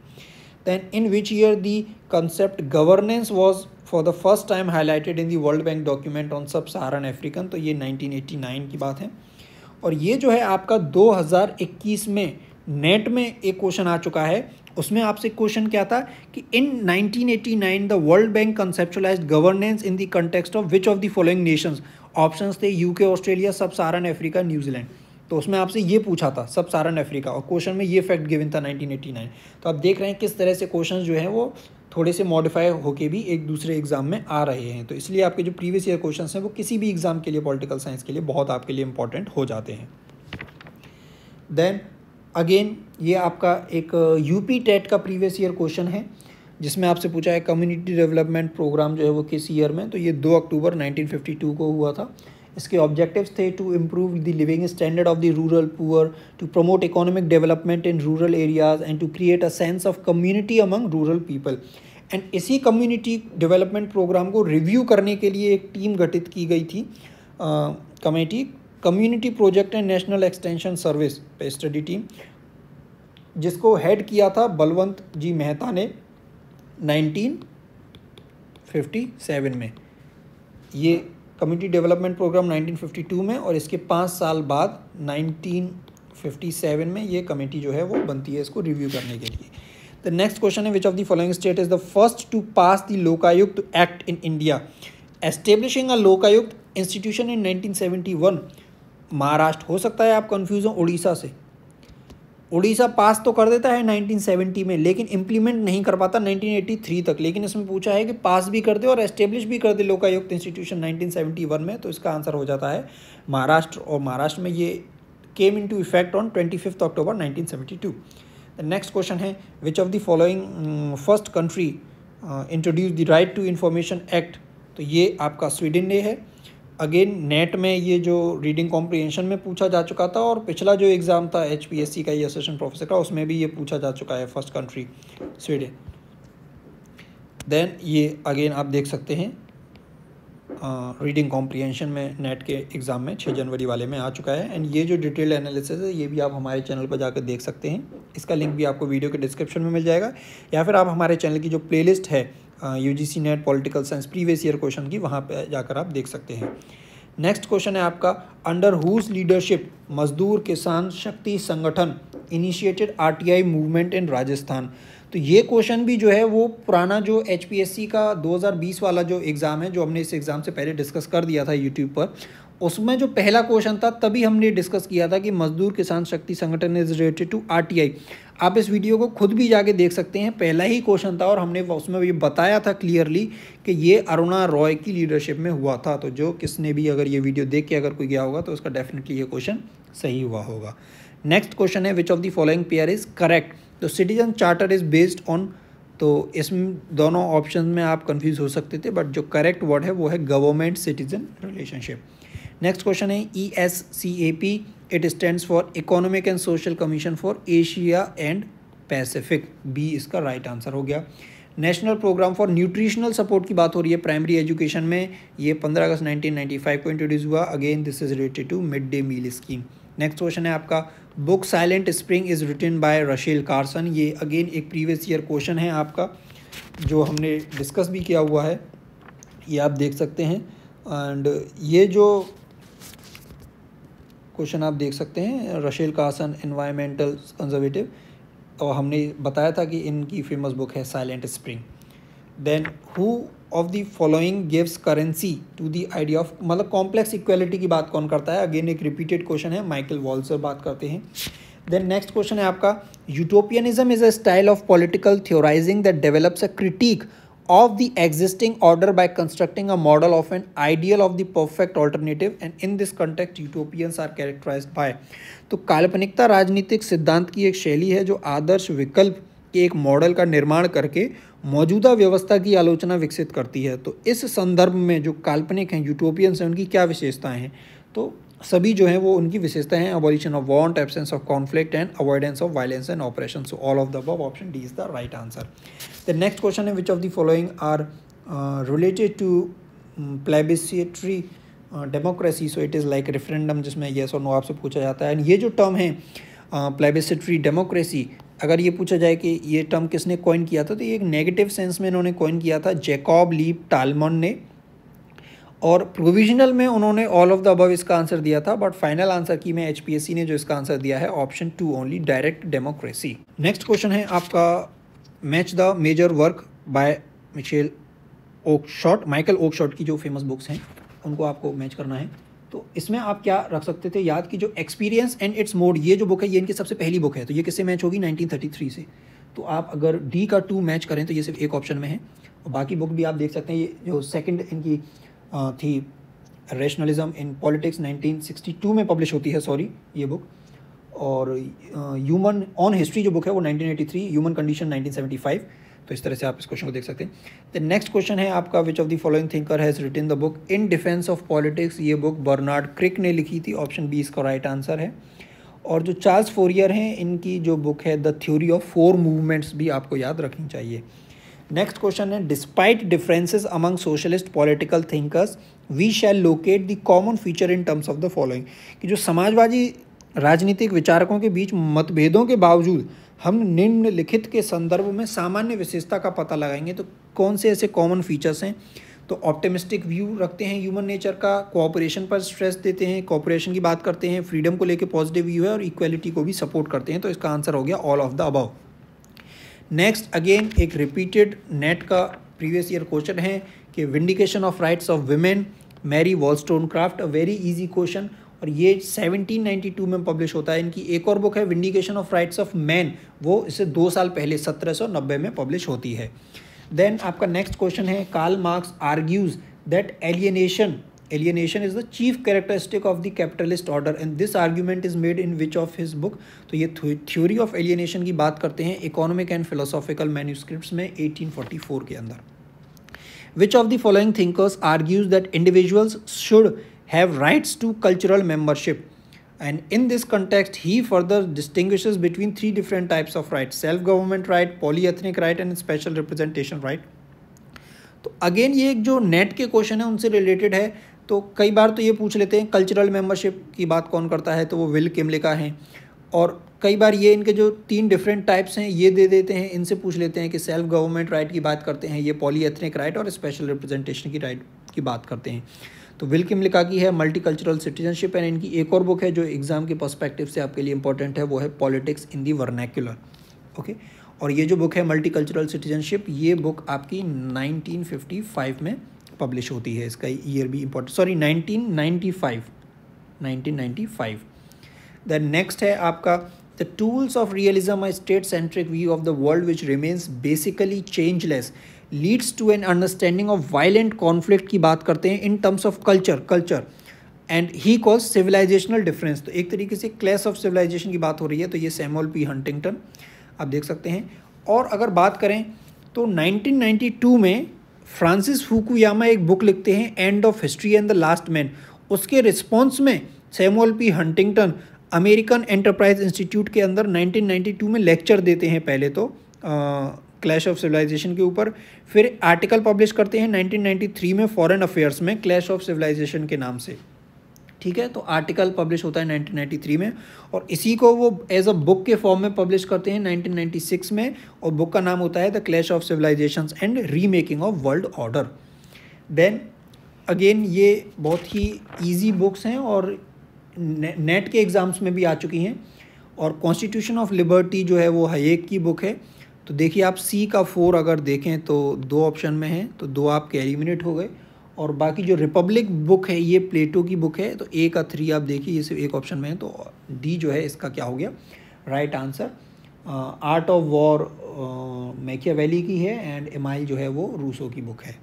Then in which year the concept governance was for the first time highlighted in the world bank document on sub Saharan African, तो ये 1989 की बात है। और ये जो है आपका 2021 में नेट में एक क्वेश्चन आ चुका है, उसमें आपसे क्वेश्चन क्या था कि इन 1989 the world bank कंसेप्चुलाइज्ड governance in the context of which of the following Nations. Options थे UK, ऑस्ट्रेलिया, सब सहारन अफ्रीका, न्यूजीलैंड। तो उसमें आपसे ये पूछा था सब सहारन अफ्रीका, और क्वेश्चन में ये फैक्ट गिवन था 1989। तो आप देख रहे हैं किस तरह से क्वेश्चन जो हैं वो थोड़े से मॉडिफाई होके भी एक दूसरे एग्जाम में आ रहे हैं। तो इसलिए आपके जो प्रीवियस ईयर क्वेश्चन हैं वो किसी भी एग्जाम के लिए, पॉलिटिकल साइंस के लिए बहुत आपके लिए इंपॉर्टेंट हो जाते हैं। देन अगेन ये आपका एक UP टेट का प्रीवियस ईयर क्वेश्चन है, जिसमें आपसे पूछा है कम्युनिटी डेवलपमेंट प्रोग्राम जो है वो किस ईयर में, तो ये 2 अक्टूबर 1952 को हुआ था। इसके ऑब्जेक्टिव्स थे to improve the living standard of the rural poor, to promote economic development in rural areas and to create a sense of community among rural people. And इसी कम्युनिटी डेवलपमेंट प्रोग्राम को review करने के लिए एक team गठित की गई थी, committee, community project and national extension service पे स्टडी टीम, जिसको हेड किया था बलवंत जी मेहता ने 1957 में। ये कम्युनिटी डेवलपमेंट प्रोग्राम 1952 में, और इसके 5 साल बाद 1957 में ये कमेटी जो है वो बनती है इसको रिव्यू करने के लिए। द नेक्स्ट क्वेश्चन है, which of the following state is the first to pass the Lokayukta act in India, establishing a Lokayukta institution in 1971। Maharashtra हो सकता है आप कंफ्यूज हो उड़ीसा से। उड़ीसा पास तो कर देता है 1970 में, लेकिन इम्प्लीमेंट नहीं कर पाता 1983 तक। लेकिन इसमें पूछा है कि पास भी कर दे और एस्टेब्लिश भी कर दे लोकायुक्त इंस्टीट्यूशन 1971 में, तो इसका आंसर हो जाता है महाराष्ट्र। और महाराष्ट्र में ये came into effect on 25 October 1972। The next question है, which of the following first country introduce the right to information act, तो ये आपका स्वीडन ने है। अगेन नेट में ये जो रीडिंग कॉम्प्रिहेंशन में पूछा जा चुका था, और पिछला जो एग्ज़ाम था HPSC का, ये असिस्टेंट प्रोफेसर का, उसमें भी ये पूछा जा चुका है, फर्स्ट कंट्री स्वीडन। देन ये अगेन आप देख सकते हैं रीडिंग कॉम्प्रिहेंशन में नेट के एग्ज़ाम में 6 जनवरी वाले में आ चुका है। एंड ये जो डिटेल एनालिसिस है ये भी आप हमारे चैनल पर जाकर देख सकते हैं। इसका लिंक भी आपको वीडियो के डिस्क्रिप्शन में मिल जाएगा, या फिर आप हमारे चैनल की जो प्लेलिस्ट है UGC net political science previous year question की, वहाँ पे जाकर आप देख सकते हैं। नेक्स्ट क्वेश्चन है आपका, अंडर हुज लीडरशिप मजदूर किसान शक्ति संगठन initiated RTI movement in Rajasthan. तो ये क्वेश्चन भी जो है वो पुराना जो HPSC का 2020 वाला जो एग्ज़ाम है, जो हमने इस एग्ज़ाम से पहले डिस्कस कर दिया था यूट्यूब पर, उसमें जो पहला क्वेश्चन था तभी हमने डिस्कस किया था कि मजदूर किसान शक्ति संगठन इज रिलेटेड टू RTI। आप इस वीडियो को खुद भी जाके देख सकते हैं, पहला ही क्वेश्चन था और हमने उसमें ये बताया था क्लियरली कि ये अरुणा रॉय की लीडरशिप में हुआ था। तो जो किसने भी अगर ये वीडियो देख के अगर कोई गया होगा तो उसका डेफिनेटली ये क्वेश्चन सही हुआ होगा। नेक्स्ट क्वेश्चन है, which of the following pair is correct, तो citizen charter is based on, तो इसमें दोनों ऑप्शन में आप कंफ्यूज हो सकते थे, बट जो करेक्ट वर्ड है वो है government citizen relationship. Next question है, ESCAP, it stands for economic and social commission for Asia and Pacific, B इसका राइट आंसर हो गया। National program for nutritional support की बात हो रही है प्राइमरी एजुकेशन में, ये 15 अगस्त 1995 को इंट्रोड्यूस हुआ। Again this is related to mid day meal scheme. Next question है आपका, book silent spring is written by Rachel Carson, ये अगेन एक प्रीवियस ईयर क्वेश्चन है आपका जो हमने डिस्कस भी किया हुआ है, ये आप देख सकते हैं। एंड ये जो क्वेश्चन आप देख सकते हैं, रशेल कार्सन एनवायरमेंटल कंजर्वेटिव, और हमने बताया था कि इनकी फेमस बुक है silent spring. Then who of the following gives currency to the idea of, मतलब कॉम्प्लेक्स इक्वालिटी की बात कौन करता है, अगेन एक रिपीटेड क्वेश्चन है, माइकल वॉल्सर बात करते हैं। देन नेक्स्ट क्वेश्चन है आपका, utopianism is a style of political theorising that develops a critique of the existing order by constructing a model of an ideal of the perfect alternative, and in this context utopians are characterized by, तो काल्पनिकता राजनीतिक सिद्धांत की एक शैली है जो आदर्श विकल्प के एक मॉडल का निर्माण करके मौजूदा व्यवस्था की आलोचना विकसित करती है। तो इस संदर्भ में जो काल्पनिक हैं यूटोपियंस हैं उनकी क्या विशेषताएं हैं, तो सभी जो हैं वो उनकी विशेषताएं हैं, abolition of want, absence of conflict and avoidance of violence and operation. So all of the above, option D is the right answer. The next question है, which of the following are related to plebiscitary democracy, so it is like referendum जिसमें yes और no आपसे पूछा जाता है। And ये जो term है प्लेबिसिटरी डेमोक्रेसी, अगर ये पूछा जाए कि ये टर्म किसने कॉइन किया था, तो ये एक नेगेटिव सेंस में इन्होंने कॉइन किया था, जैकब लीप टालमन ने, और प्रोविजनल में उन्होंने ऑल ऑफ द अबव इसका आंसर दिया था, बट फाइनल आंसर की में HPSC ने जो इसका आंसर दिया है option 2 only, direct democracy. Next question है आपका, match the major work by Michael Oakeshott की जो फेमस बुक्स हैं उनको आपको मैच करना है। तो इसमें आप क्या रख सकते थे याद, कि जो एक्सपीरियंस एंड इट्स मोड, ये जो बुक है ये इनकी सबसे पहली बुक है, तो ये किससे मैच होगी, 1933 से। तो आप अगर डी का 2 मैच करें तो ये सिर्फ एक ऑप्शन में है, और बाकी बुक भी आप देख सकते हैं। ये जो सेकंड इनकी थी रैशनलिज्म इन पॉलिटिक्स 1962 में पब्लिश होती है, सॉरी ये बुक, और ह्यूमन ऑन हिस्ट्री जो बुक है वो 1983, ह्यूमन कंडीशन 1975। तो इस तरह से आप इस क्वेश्चन को देख सकते हैं। द नेक्स्ट क्वेश्चन है आपका, which of the following thinker has written the book in defence of politics, ये बुक बर्नार्ड क्रिक ने लिखी थी, ऑप्शन बी इसका राइट आंसर है। और जो चार्ल्स फोरियर हैं इनकी जो बुक है द थ्योरी ऑफ 4 मूवमेंट्स भी आपको याद रखनी चाहिए। नेक्स्ट क्वेश्चन है, despite differences among socialist political thinkers we shall locate the common feature in terms of the following, कि जो समाजवादी राजनीतिक विचारकों के बीच मतभेदों के बावजूद हम निम्नलिखित के संदर्भ में सामान्य विशेषता का पता लगाएंगे। तो कौन से ऐसे कॉमन फीचर्स हैं, तो ऑप्टिमिस्टिक व्यू रखते हैं ह्यूमन नेचर का, कोऑपरेशन पर स्ट्रेस देते हैं, कोऑपरेशन की बात करते हैं, फ्रीडम को लेके पॉजिटिव व्यू है, और इक्वलिटी को भी सपोर्ट करते हैं। तो इसका आंसर हो गया all of the above. Next again एक रिपीटेड नेट का प्रीवियस ईयर क्वेश्चन है कि vindication of rights of women, Mary Wollstonecraft, a very easy question, और ये 1792 में पब्लिश होता है। इनकी एक और बुक है vindication of rights of man, वो इससे 2 साल पहले 1790 में पब्लिश होती है। देन आपका नेक्स्ट क्वेश्चन है Karl Marx argues that alienation is the chief characteristic of the capitalist order and this argument is made in which of his book। तो ये थ्योरी ऑफ एलियनेशन की बात करते हैं इकोनॉमिक एंड फिलोसॉफिकल मैन्यूस्क्रिप्ट्स में 1844 के अंदर। Which of the following thinkers argues that individuals should have rights to cultural membership? And in this context, he further distinguishes between 3 different types of rights: self-government right, polyethnic right, and special representation right। तो again ये एक जो net के question है उनसे related है। तो कई बार तो ये पूछ लेते हैं कल्चरल मेंबरशिप की बात कौन करता है, तो वो विल किमलिका हैं। और कई बार ये इनके जो 3 डिफरेंट टाइप्स हैं ये दे देते हैं, इनसे पूछ लेते हैं कि सेल्फ गवर्नमेंट राइट की बात करते हैं, ये पॉलीएथनिक राइट और स्पेशल रिप्रेजेंटेशन की राइट की बात करते हैं। तो विल किमलिका की है मल्टीकल्चरल सिटीजनशिप, एंड इनकी एक और बुक है जो एग्जाम के पर्सपेक्टिव से आपके लिए इंपॉर्टेंट है, वो है politics in the vernacular. Okay, और ये जो बुक है मल्टीकल्चरल सिटीजनशिप, ये बुक आपकी 1955 में पब्लिश होती है। इसका ईयर भी इंपॉर्टेंट, सॉरी 1995। देन नेक्स्ट है आपका the tools of realism, a state centric view of the world which remains basically changeless leads to an understanding of violent conflict की बात करते हैं in terms of culture and he calls civilizational difference. तो एक तरीके से clash of civilisation की बात हो रही है, तो ये सैमुअल पी हंटिंगटन आप देख सकते हैं। और अगर बात करें तो 1992 में फ्रांसिस फुकुयामा एक बुक लिखते हैं end of history and the last man. उसके रिस्पॉन्स में Samuel P Huntington American enterprise institute के अंदर 1992 में लेक्चर देते हैं, पहले तो क्लैश ऑफ सिविलाइजेशन के ऊपर, फिर आर्टिकल पब्लिश करते हैं 1993 में फॉरेन अफेयर्स में क्लैश ऑफ सिविलाइजेशन के नाम से। ठीक है, तो आर्टिकल पब्लिश होता है 1993 में, और इसी को वो एज अ बुक के फॉर्म में पब्लिश करते हैं 1996 में, और बुक का नाम होता है the clash of civilizations and remaking of world order. Then again ये बहुत ही इजी बुक्स हैं और नेट के एग्ज़ाम्स में भी आ चुकी हैं। और कॉन्स्टिट्यूशन ऑफ लिबर्टी जो है वो हैयेक की बुक है। तो देखिए आप सी का 4 अगर देखें तो 2 ऑप्शन में है, तो 2 आपके एलिमिनेट हो गए, और बाकी जो रिपब्लिक बुक है ये प्लेटो की बुक है, तो ए का 3 आप देखिए ये सिर्फ एक ऑप्शन में है, तो डी जो है इसका क्या हो गया right answer. Art of war Machiavelli की है, एंड एमाइल जो है वो रूसो की बुक है।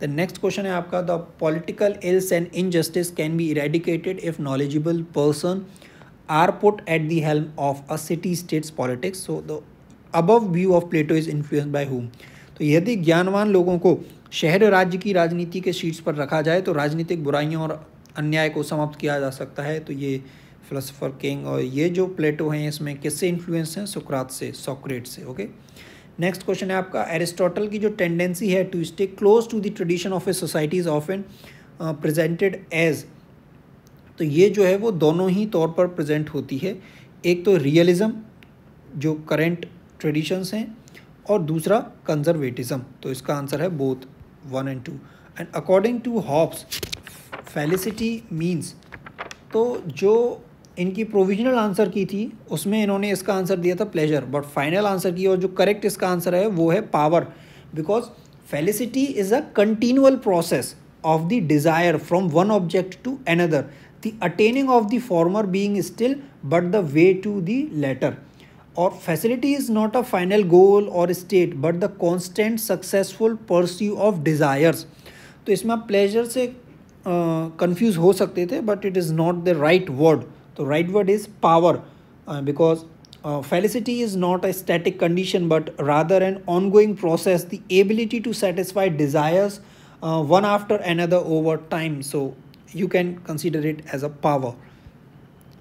द नेक्स्ट क्वेश्चन है आपका the political ills and injustice can be eradicated if knowledgeable person are put at the helm of a city states politics. So the above view of Plato is influenced by whom. तो यदि ज्ञानवान लोगों को शहर राज्य की राजनीति के शीट्स पर रखा जाए तो राजनीतिक बुराइयों और अन्याय को समाप्त किया जा सकता है। तो ये फिलोसोफर किंग, और ये जो प्लेटो हैं इसमें किससे इन्फ्लुएंस हैं, सोक्रेट से। ओके, नेक्स्ट क्वेश्चन है आपका एरिस्टोटल की जो टेंडेंसी है to stay close to the tradition of a society is often presented as. तो ये जो है वो दोनों ही तौर पर प्रेजेंट होती है, एक तो रियलिज्म जो करेंट ट्रेडिशंस हैं, और दूसरा कंजर्वेटिज्म। तो इसका आंसर है both 1 and 2। And according to Hobbes felicity means, तो जो इनकी प्रोविजनल आंसर की थी उसमें इन्होंने इसका आंसर दिया था प्लेजर, बट फाइनल आंसर की और जो करेक्ट इसका आंसर है वो है power, because felicity is a continual process of the desire from one object to another, the attaining of the former being still but the way to the latter. और facility is not a final goal or state but the constant successful pursue of desires. तो इसमें आप pleasure से confuse हो सकते थे, but it is not the right word. तो right word is power, because felicity is not a static condition but rather an ongoing process, the ability to satisfy desires one after another over time. So you can consider it as a power.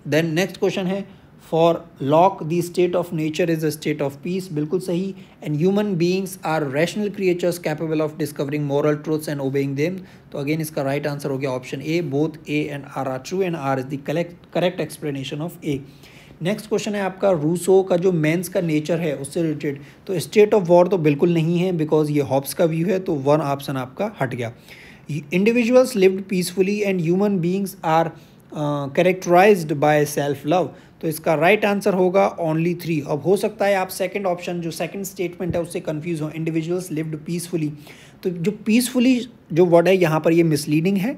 Then next question है for Locke the state of nature is a state of peace. बिल्कुल सही। and human beings are rational creatures capable of discovering moral truths and obeying them. तो again इसका right answer हो गया option A, both A and R are true and R is the correct explanation of A. Next question है आपका Rousseau का जो mains का nature है उससे रिलेटेड। तो स्टेट ऑफ वॉर तो बिल्कुल नहीं है, बिकॉज ये हॉब्स का व्यू है, तो 1 ऑप्शन आपका हट गया। Individuals lived peacefully and human beings are characterized by self love. तो इसका राइट आंसर होगा ओनली 3। अब हो सकता है आप सेकंड ऑप्शन जो सेकंड स्टेटमेंट है उससे कंफ्यूज हो, इंडिविजुअल्स लिव्ड पीसफुली। तो जो पीसफुली जो वर्ड है यहाँ पर ये मिसलीडिंग है,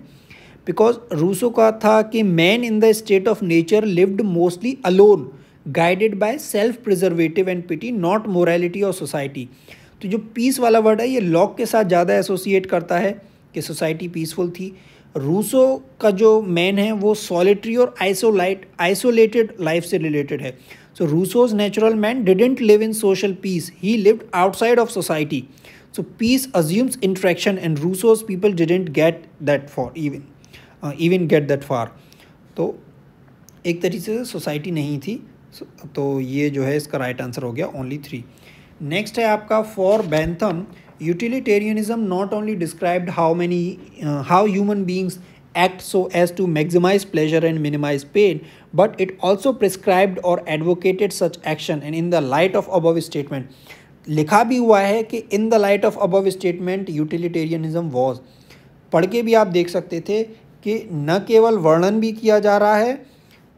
बिकॉज रूसो का था कि man in the state of nature lived mostly alone guided by self preservative and pity, not morality और सोसाइटी। तो जो पीस वाला वर्ड है ये लॉक के साथ ज़्यादा एसोसिएट करता है कि सोसाइटी पीसफुल थी। रूसो का जो मैन है वो सॉलिटरी और आइसोलेटेड लाइफ से रिलेटेड है। So Rousseau's natural man didn't live in social peace, he lived outside of society. So peace assumes interaction and Rousseau's people didn't get that for even get that far. तो एक तरीके से society नहीं थी। तो ये जो है इसका राइट आंसर हो गया ओनली 3। नेक्स्ट है आपका for Bentham, utilitarianism not only described how human beings act so as to maximize pleasure and minimize pain, but it also prescribed or advocated such action, and in the light of above statement लिखा भी हुआ है कि in the light of above statement utilitarianism was। पढ़ के भी आप देख सकते थे कि न केवल वर्णन भी किया जा रहा है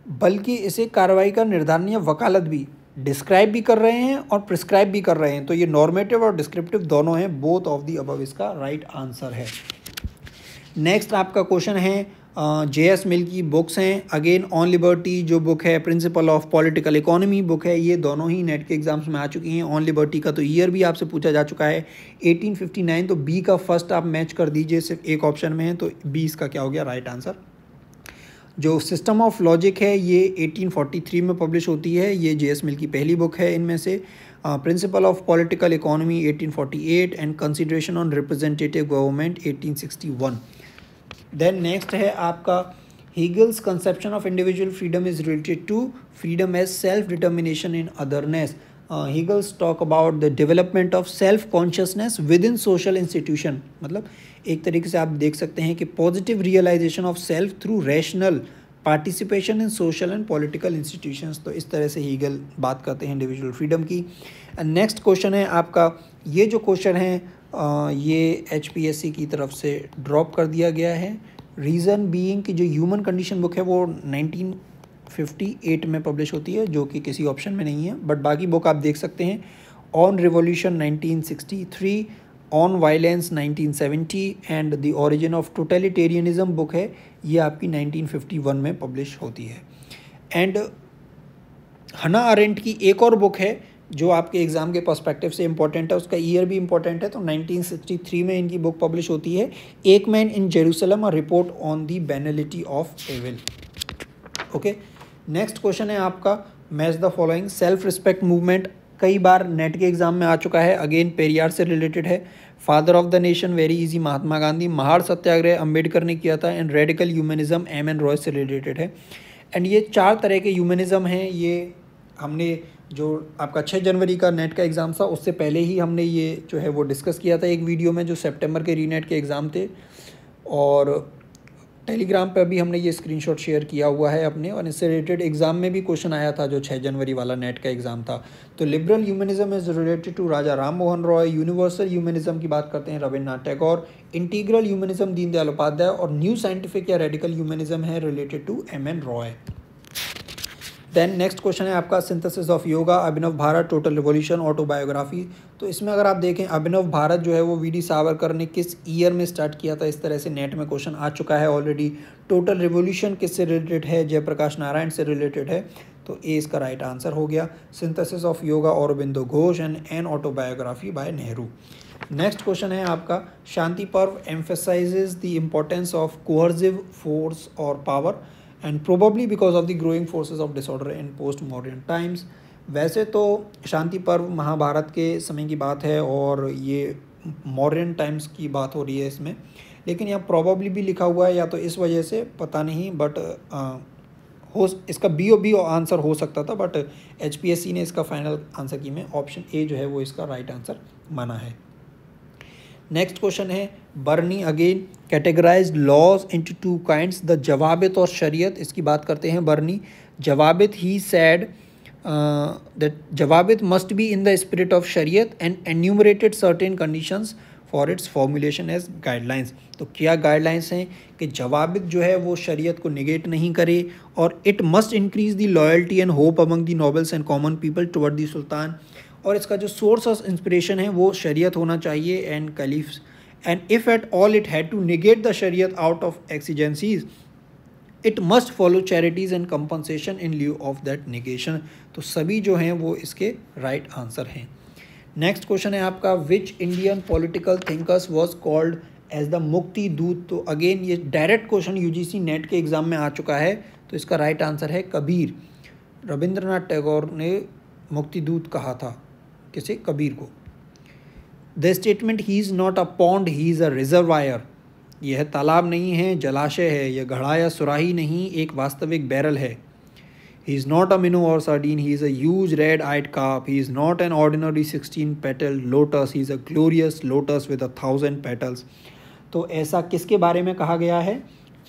बल्कि इसे कार्रवाई का निर्धारण या वकालत भी डिस्क्राइब भी कर रहे हैं और प्रिस्क्राइब भी कर रहे हैं। तो ये नॉर्मेटिव और डिस्क्रिप्टिव दोनों हैं, बोथ ऑफ दी अबव इसका राइट आंसर है। नेक्स्ट आपका क्वेश्चन है J.S. मिल की बुक्स हैं, अगेन ऑन लिबर्टी जो बुक है, principal of political economy book है, ये दोनों ही नेट के एग्जाम्स में आ चुकी हैं। ऑन लिबर्टी का तो ईयर भी आपसे पूछा जा चुका है 1859, तो बी का फर्स्ट आप मैच कर दीजिए, सिर्फ एक ऑप्शन में है, तो बी इसका क्या हो गया राइट आंसर। जो सिस्टम ऑफ लॉजिक है ये 1843 में पब्लिश होती है, ये J.S. मिल की पहली बुक है इनमें से। Principle of political economy 1848 and consideration on representative government 1861। Then next है आपका Hegel's conception of individual freedom is related to freedom as self determination in otherness. Hegel's talk about the development of self consciousness within social institution, मतलब एक तरीके से आप देख सकते हैं कि positive realisation of self through rational participation in social and political institutions. तो इस तरह से हीगल बात करते हैं इंडिविजुअल फ्रीडम की। नेक्स्ट क्वेश्चन है आपका, ये जो क्वेश्चन है ये HPSC की तरफ से ड्रॉप कर दिया गया है, रीज़न बीइंग कि जो ह्यूमन कंडीशन बुक है वो 1958 में पब्लिश होती है, जो कि किसी ऑप्शन में नहीं है, बट बाकी बुक आप देख सकते हैं। On revolution 1963, on violence 1970 and the origin of totalitarianism book है, ये आपकी 1951 में पब्लिश होती है। एंड हना अरेंट की एक और बुक है जो आपके एग्ज़ाम के पर्सपेक्टिव से इंपॉर्टेंट है, उसका ईयर भी इंपॉर्टेंट है, तो 1963 में इनकी बुक पब्लिश होती है, Eichmann in Jerusalem, a report on the banality of evil. Okay, next question है आपका, match the following. Self respect movement कई बार नेट के एग्जाम में आ चुका है, अगेन पेरियार से रिलेटेड है। Father of the nation very easy Mahatma Gandhi, Mahad Satyagraha Ambedkar ने किया था, and radical humanism M.N. Roy से रिलेटेड है। एंड ये 4 तरह के ह्यूमनिज्म हैं, ये हमने जो आपका 6 जनवरी का नेट का एग्ज़ाम था उससे पहले ही हमने ये जो है वो डिस्कस किया था एक वीडियो में, जो सितंबर के रीनेट के एग्ज़ाम थे, और टेलीग्राम पर भी हमने ये स्क्रीनशॉट शेयर किया हुआ है अपने, और इससे रिलेटेड एग्ज़ाम में भी क्वेश्चन आया था जो 6 जनवरी वाला नेट का एग्ज़ाम था। तो liberal humanism is related to Raja Ram Mohan Roy, universal humanism की बात करते हैं रविन्द्रनाथ टैगोर, इंटीग्रल ह्यूमनिज्म दीनदयाल उपाध्याय, और न्यू साइंटिफिक या रेडिकल ह्यूमनिज्म है related to M.N. Roy. Then next question है आपका, synthesis of yoga, Abhinav Bharat, total revolution, autobiography. तो इसमें अगर आप देखें अभिनव भारत जो है वो V.D. सावरकर ने किस ईयर में स्टार्ट किया था, इस तरह से नेट में क्वेश्चन आ चुका है ऑलरेडी। टोटल रिवॉल्यूशन किससे रिलेटेड है, जयप्रकाश नारायण से रिलेटेड है, तो ए इसका राइट आंसर हो गया। Synthesis of yoga Aurobindo Ghosh, and an autobiography by Nehru. Next question है आपका, Shanti Parva emphasises the importance of coercive force और power and probably because of the growing forces of disorder in post modern times. वैसे तो शांति पर्व महाभारत के समय की बात है और ये मॉडर्न टाइम्स की बात हो रही है इसमें, लेकिन यहाँ प्रोबेबली भी लिखा हुआ है, या तो इस वजह से पता नहीं, बट हो इसका बी आंसर हो सकता था, बट HPSC ने इसका फाइनल आंसर की में ऑप्शन ए जो है वो इसका राइट आंसर माना है। नेक्स्ट क्वेश्चन है, Barani again categorised laws into 2 kinds, the zawabit और शरीयत। इसकी बात करते हैं Barani. Zawabit he said that zawabit must be in the spirit of Shariat and enumerated certain conditions for its formulation as guidelines. तो क्या गाइडलाइंस हैं कि जवाबित जो है वो शरीयत को निगेट नहीं करे, और it must increase the loyalty and hope among the nobles and common people toward the sultan. और इसका जो सोर्स ऑफ इंस्पिरेशन है वो शरीयत होना चाहिए and caliphs, and if at all it had to negate the शरीयत out of exigencies it must follow charities and compensation in lieu of that negation. तो सभी जो हैं वो इसके राइट आंसर हैं। नेक्स्ट क्वेश्चन है आपका, which Indian political thinkers was called as the Mukti Doot. तो अगेन ये डायरेक्ट क्वेश्चन यूजीसी नेट के एग्जाम में आ चुका है, तो इसका राइट आंसर है कबीर। रविंद्रनाथ टैगोर ने मुक्ति दूत कहा था किसे? कबीर को। The statement he is not a pond he is a reservoir, यह तालाब नहीं है जलाशय है, यह घड़ा या सुराही नहीं एक वास्तविक बैरल है। He is not a minnow or sardine, he is a huge red-eyed carp. He is not an ordinary 16-petaled lotus, he is a glorious lotus with 1,000 petals. तो ऐसा किसके बारे में कहा गया है?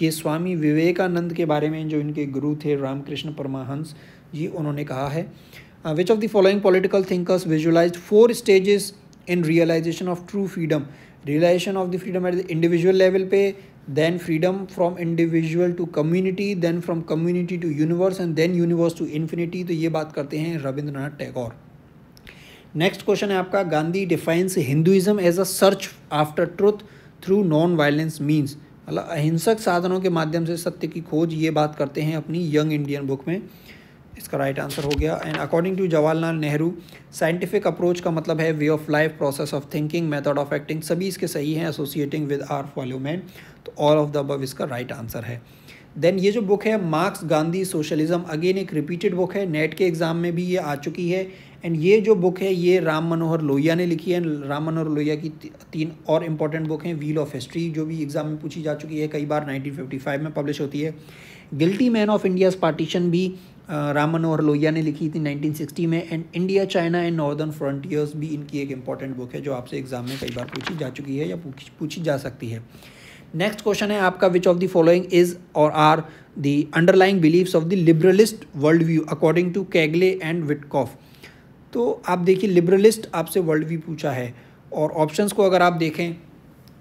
ये स्वामी विवेकानंद के बारे में, जो इनके गुरु थे रामकृष्ण परमहंस जी, उन्होंने कहा है। Which of the following political thinkers visualized 4 stages in realization of true freedom? Realization of the freedom at the individual level पे, then freedom from individual to community, then from community to universe, and then universe to infinity। तो ये बात करते हैं Rabindranath Tagore. Next question है आपका, Gandhi defines Hinduism as a search after truth through non violence means, मतलब अहिंसक साधनों के माध्यम से सत्य की खोज, ये बात करते हैं अपनी यंग इंडियन बुक में। इसका राइट आंसर हो गया। And according to Jawaharlal Nehru, scientific approach का मतलब है way of life, process of thinking, method of acting, सभी इसके सही हैं। Associating with our fellow man, तो ऑल ऑफ द अबव इसका राइट आंसर है। देन ये जो बुक है मार्क्स गांधी सोशलिज्म, अगेन एक रिपीटेड बुक है, नेट के एग्जाम में भी ये आ चुकी है। एंड ये जो बुक है ये राम मनोहर लोहिया ने लिखी है। राम मनोहर लोहिया की 3 और इम्पॉर्टेंट बुक हैं, व्हील ऑफ हिस्ट्री जो भी एग्जाम में पूछी जा चुकी है, कई बार 1955 में पब्लिश होती है। Guilty man of India's partition भी राम मनोहर लोहिया ने लिखी थी 1960 में। And India China and northern frontiers भी इनकी एक इंपॉर्टेंट बुक है जो आपसे एग्जाम में कई बार पूछी जा चुकी है या पूछी जा सकती है। नेक्स्ट क्वेश्चन है आपका, which of the following is or are the underlying beliefs of the liberalist world view according to Kegley and Wittkopf. तो आप देखिए लिबरलिस्ट आपसे वर्ल्ड व्यू पूछा है, और ऑप्शंस को अगर आप देखें,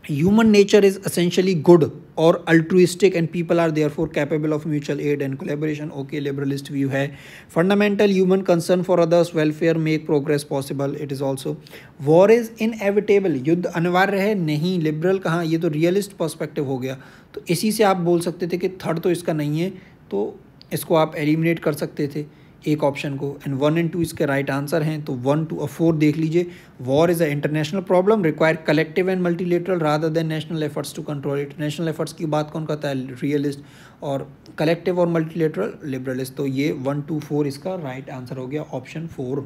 human nature is essentially good or altruistic and people are therefore capable of mutual aid and collaboration, okay liberalist view है। Fundamental human concern for others welfare make progress possible, it is also. War is inevitable, युद्ध अनिवार्य है, नहीं। Liberal कहाँ, ये तो realist perspective हो गया। तो इसी से आप बोल सकते थे कि थर्ड तो इसका नहीं है, तो इसको आप एलिमिनेट कर सकते थे एक ऑप्शन को। एंड 1 और 2 इसके राइट आंसर हैं, तो 1, 2 और 4 देख लीजिए। War is a international problem, require collective and multilateral rather than national efforts to control it. National efforts की बात कौन करता है? रियलिस्ट। और कलेक्टिव और मल्टीलेटरल लिबरलिस्ट। तो ये 1, 2, 4 इसका राइट आंसर हो गया, ऑप्शन 4।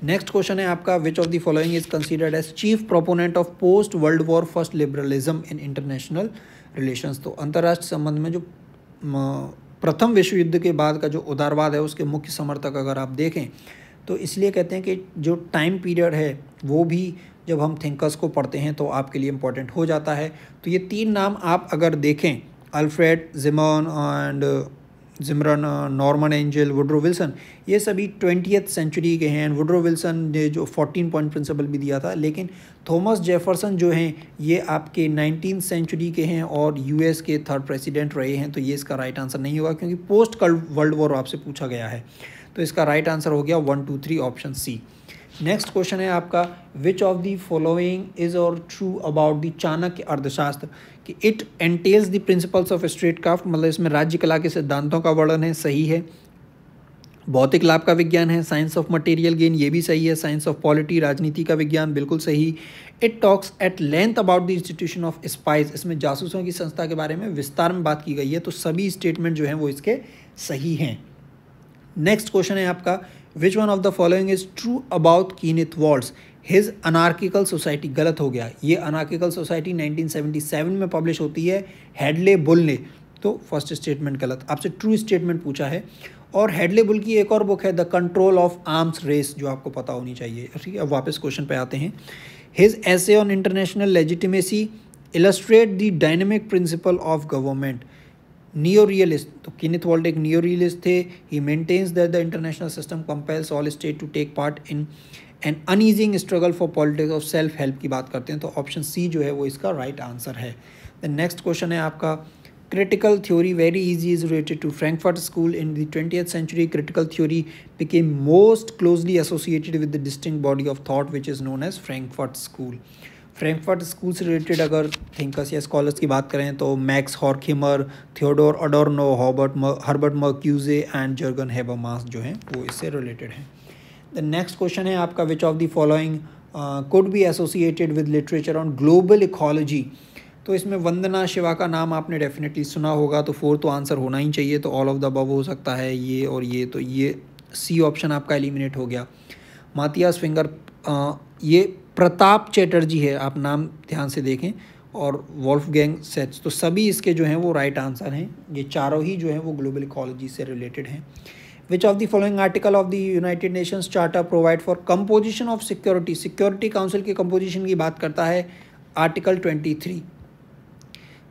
नेक्स्ट क्वेश्चन है आपका, which of the following is considered as chief proponent of post world war first liberalism in international relations. तो अंतर्राष्ट्रीय संबंध में जो प्रथम विश्व युद्ध के बाद का जो उदारवाद है उसके मुख्य समर्थक अगर आप देखें, तो इसलिए कहते हैं कि जो टाइम पीरियड है वो भी जब हम थिंकर्स को पढ़ते हैं तो आपके लिए इम्पोर्टेंट हो जाता है। तो ये 3 नाम आप अगर देखें, Alfred Zimmern and Zimmern, Norman Angell, Woodrow Wilson, ये सभी 20th सेंचुरी के हैं। वुड्रो विल्सन ने जो 14 पॉइंट प्रिंसिपल भी दिया था, लेकिन थॉमस जेफरसन जो हैं ये आपके 19th सेंचुरी के हैं और यूएस के 3rd प्रेसिडेंट रहे हैं। तो ये इसका राइट आंसर नहीं होगा क्योंकि पोस्ट वर्ल्ड वॉर आपसे पूछा गया है। तो इसका राइट आंसर हो गया 1, 2, 3 ऑप्शन सी। नेक्स्ट क्वेश्चन है आपका, which of the following is और ट्रू अबाउट द चाणक्य अर्थशास्त्र, कि it एंटेल्स the principles of straight craft, मतलब इसमें राज्य कला के सिद्धांतों का वर्णन है, सही है। भौतिक लाभ का विज्ञान है, साइंस ऑफ मटेरियल गेन, ये भी सही है। साइंस ऑफ पॉलिटी, राजनीति का विज्ञान, बिल्कुल सही। It talks at length about the institution of spice, इसमें जासूसों की संस्था के बारे में विस्तार में बात की गई है। तो सभी स्टेटमेंट जो हैं वो इसके सही हैं। नेक्स्ट क्वेश्चन है आपका, which one of the following is true about Kenneth Waltz, his anarchical society. गलत हो गया, ये अनार्किकल सोसाइटी 1977 में पब्लिश होती है हेडले बुल ने। तो फर्स्ट स्टेटमेंट गलत, आपसे ट्रू स्टेटमेंट पूछा है। और हेडले बुल की एक और बुक है the control of arms race, जो आपको पता होनी चाहिए। ठीक है, अब वापस क्वेश्चन पे आते हैं। His essay on international legitimacy illustrate the dynamic principle of government. Neo realist, तो कीनेथ वॉल्ट एक नियो रियलिस्ट थे। He maintains that the international system compels all state to take part in an unceasing struggle for politics of self help की बात करते हैं तो option C जो है वो इसका राइट आंसर है। द नेक्स्ट क्वेश्चन है आपका critical theory, very easy, is related to Frankfurt School. In the 20th century, critical theory became most closely associated with the distinct body of thought which is known as Frankfurt School. Frankfurt school से related अगर thinkers या scholars की बात करें तो Max Horkheimer, Theodor Adorno, Herbert Marcuse and Jurgen Habermas जो हैं वो इससे रिलेटेड हैं। द नेक्स्ट क्वेश्चन है आपका which of the following could be associated with literature on global ecology. तो इसमें वंदना शिवा का नाम आपने डेफिनेटली सुना होगा, तो 4 तो आंसर होना ही चाहिए, तो ऑल ऑफ द अबव हो सकता है ये और ये, तो ये सी ऑप्शन आपका एलिमिनेट हो गया। मातियास फिंगर, ये प्रताप चैटर्जी है, आप नाम ध्यान से देखें, और वॉल्फगैंग सेट्स, तो सभी इसके जो हैं वो राइट आंसर हैं। ये चारों ही जो हैं वो ग्लोबल इकोलॉजी से रिलेटेड हैं। Which of the following article of the United Nations charter provide for composition of security, security council की कंपोजिशन की बात करता है आर्टिकल 23।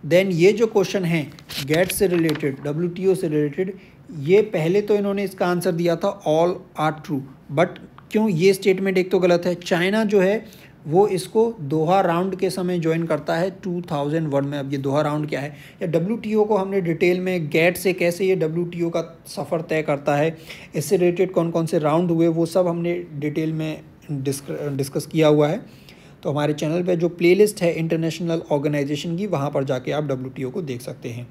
देन ये जो क्वेश्चन है गेट से रिलेटेड, WTO से रिलेटेड, ये पहले तो इन्होंने इसका आंसर दिया था ऑल आर ट्रू, बट क्यों ये स्टेटमेंट एक तो गलत है। चाइना जो है वो इसको दोहा राउंड के समय ज्वाइन करता है 2001 में। अब ये दोहा राउंड क्या है, या WTO को हमने डिटेल में गेट से कैसे ये WTO का सफ़र तय करता है, इससे रिलेटेड कौन कौन से राउंड हुए, वो सब हमने डिटेल में डिस्कस किया हुआ है। तो हमारे चैनल पे जो प्लेलिस्ट है इंटरनेशनल ऑर्गेनाइजेशन की, वहाँ पर जाके आप WTO को देख सकते हैं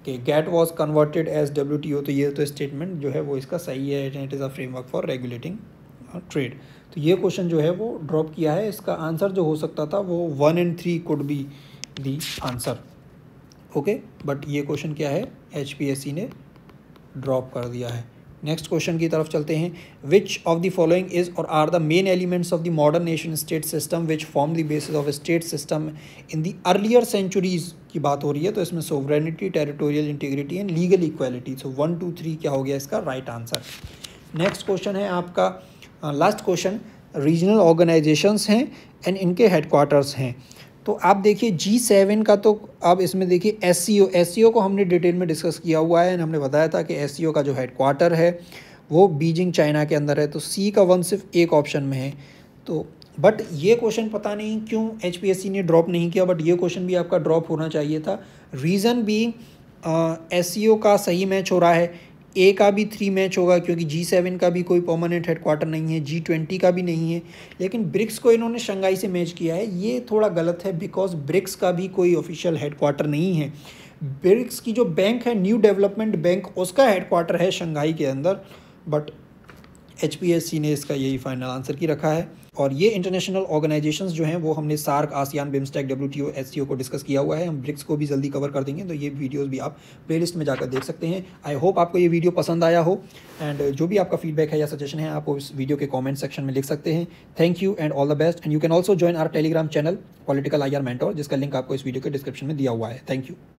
कि GATT was converted as WTO। तो ये तो स्टेटमेंट जो है वो इसका सही है, it is a framework for regulating trade. तो ये क्वेश्चन जो है वो ड्रॉप किया है, इसका आंसर जो हो सकता था वो 1 and 3 could be the answer, okay, but ये क्वेश्चन क्या है HPSC ने ड्रॉप कर दिया है। नेक्स्ट क्वेश्चन की तरफ चलते हैं। Which of the following is or are the main elements of the modern nation state system which form the basis of state system in the earlier centuries की बात हो रही है, तो इसमें sovereignty, territorial integrity and legal equality. So 1 2 3 क्या हो गया इसका राइट आंसर। नेक्स्ट क्वेश्चन है आपका लास्ट क्वेश्चन, रीजनल ऑर्गेनाइजेशंस हैं एंड इनके हेडक्वार्टर्स हैं। तो आप देखिए G7 का, तो आप इसमें देखिए SCO को हमने डिटेल में डिस्कस किया हुआ है, हमने बताया था कि SCO का जो हेडक्वार्टर है वो बीजिंग चाइना के अंदर है। तो C का 1 सिर्फ एक ऑप्शन में है। तो बट ये क्वेश्चन पता नहीं क्यों HPSC ने ड्रॉप नहीं किया, बट ये क्वेश्चन भी आपका ड्रॉप होना चाहिए था। रीज़न भी SCO का सही मैच हो रहा है, A का भी 3 मैच होगा क्योंकि G7 का भी कोई परमानेंट हेडक्वार्टर नहीं है, G20 का भी नहीं है, लेकिन ब्रिक्स को इन्होंने शंघाई से मैच किया है। ये थोड़ा गलत है बिकॉज ब्रिक्स का भी कोई ऑफिशियल हेडक्वार्टर नहीं है। ब्रिक्स की जो बैंक है न्यू डेवलपमेंट बैंक, उसका हेडक्वार्टर है शंघाई के अंदर, बट HPSC ने इसका यही फाइनल आंसर की रखा है। और ये इंटरनेशनल ऑर्गेनाइजेशंस जो हैं वो हमने SAARC, ASEAN, BIMSTEC, WTO, SCO को डिस्कस किया हुआ है। हम ब्रिक्स को भी जल्दी कवर कर देंगे, तो ये वीडियोस भी आप प्लेलिस्ट में जाकर देख सकते हैं। आई होप आपको ये वीडियो पसंद आया हो, एंड जो भी आपका फीडबैक है या सजेशन है आप इस वीडियो के कॉमेंट सेक्शन में लिख सकते हैं। Thank you and all the best, and you can also join our Telegram channel political IR mentor, जिसका लिंक आपको इस वीडियो के डिस्क्रिप्शन में दिया हुआ है। Thank you.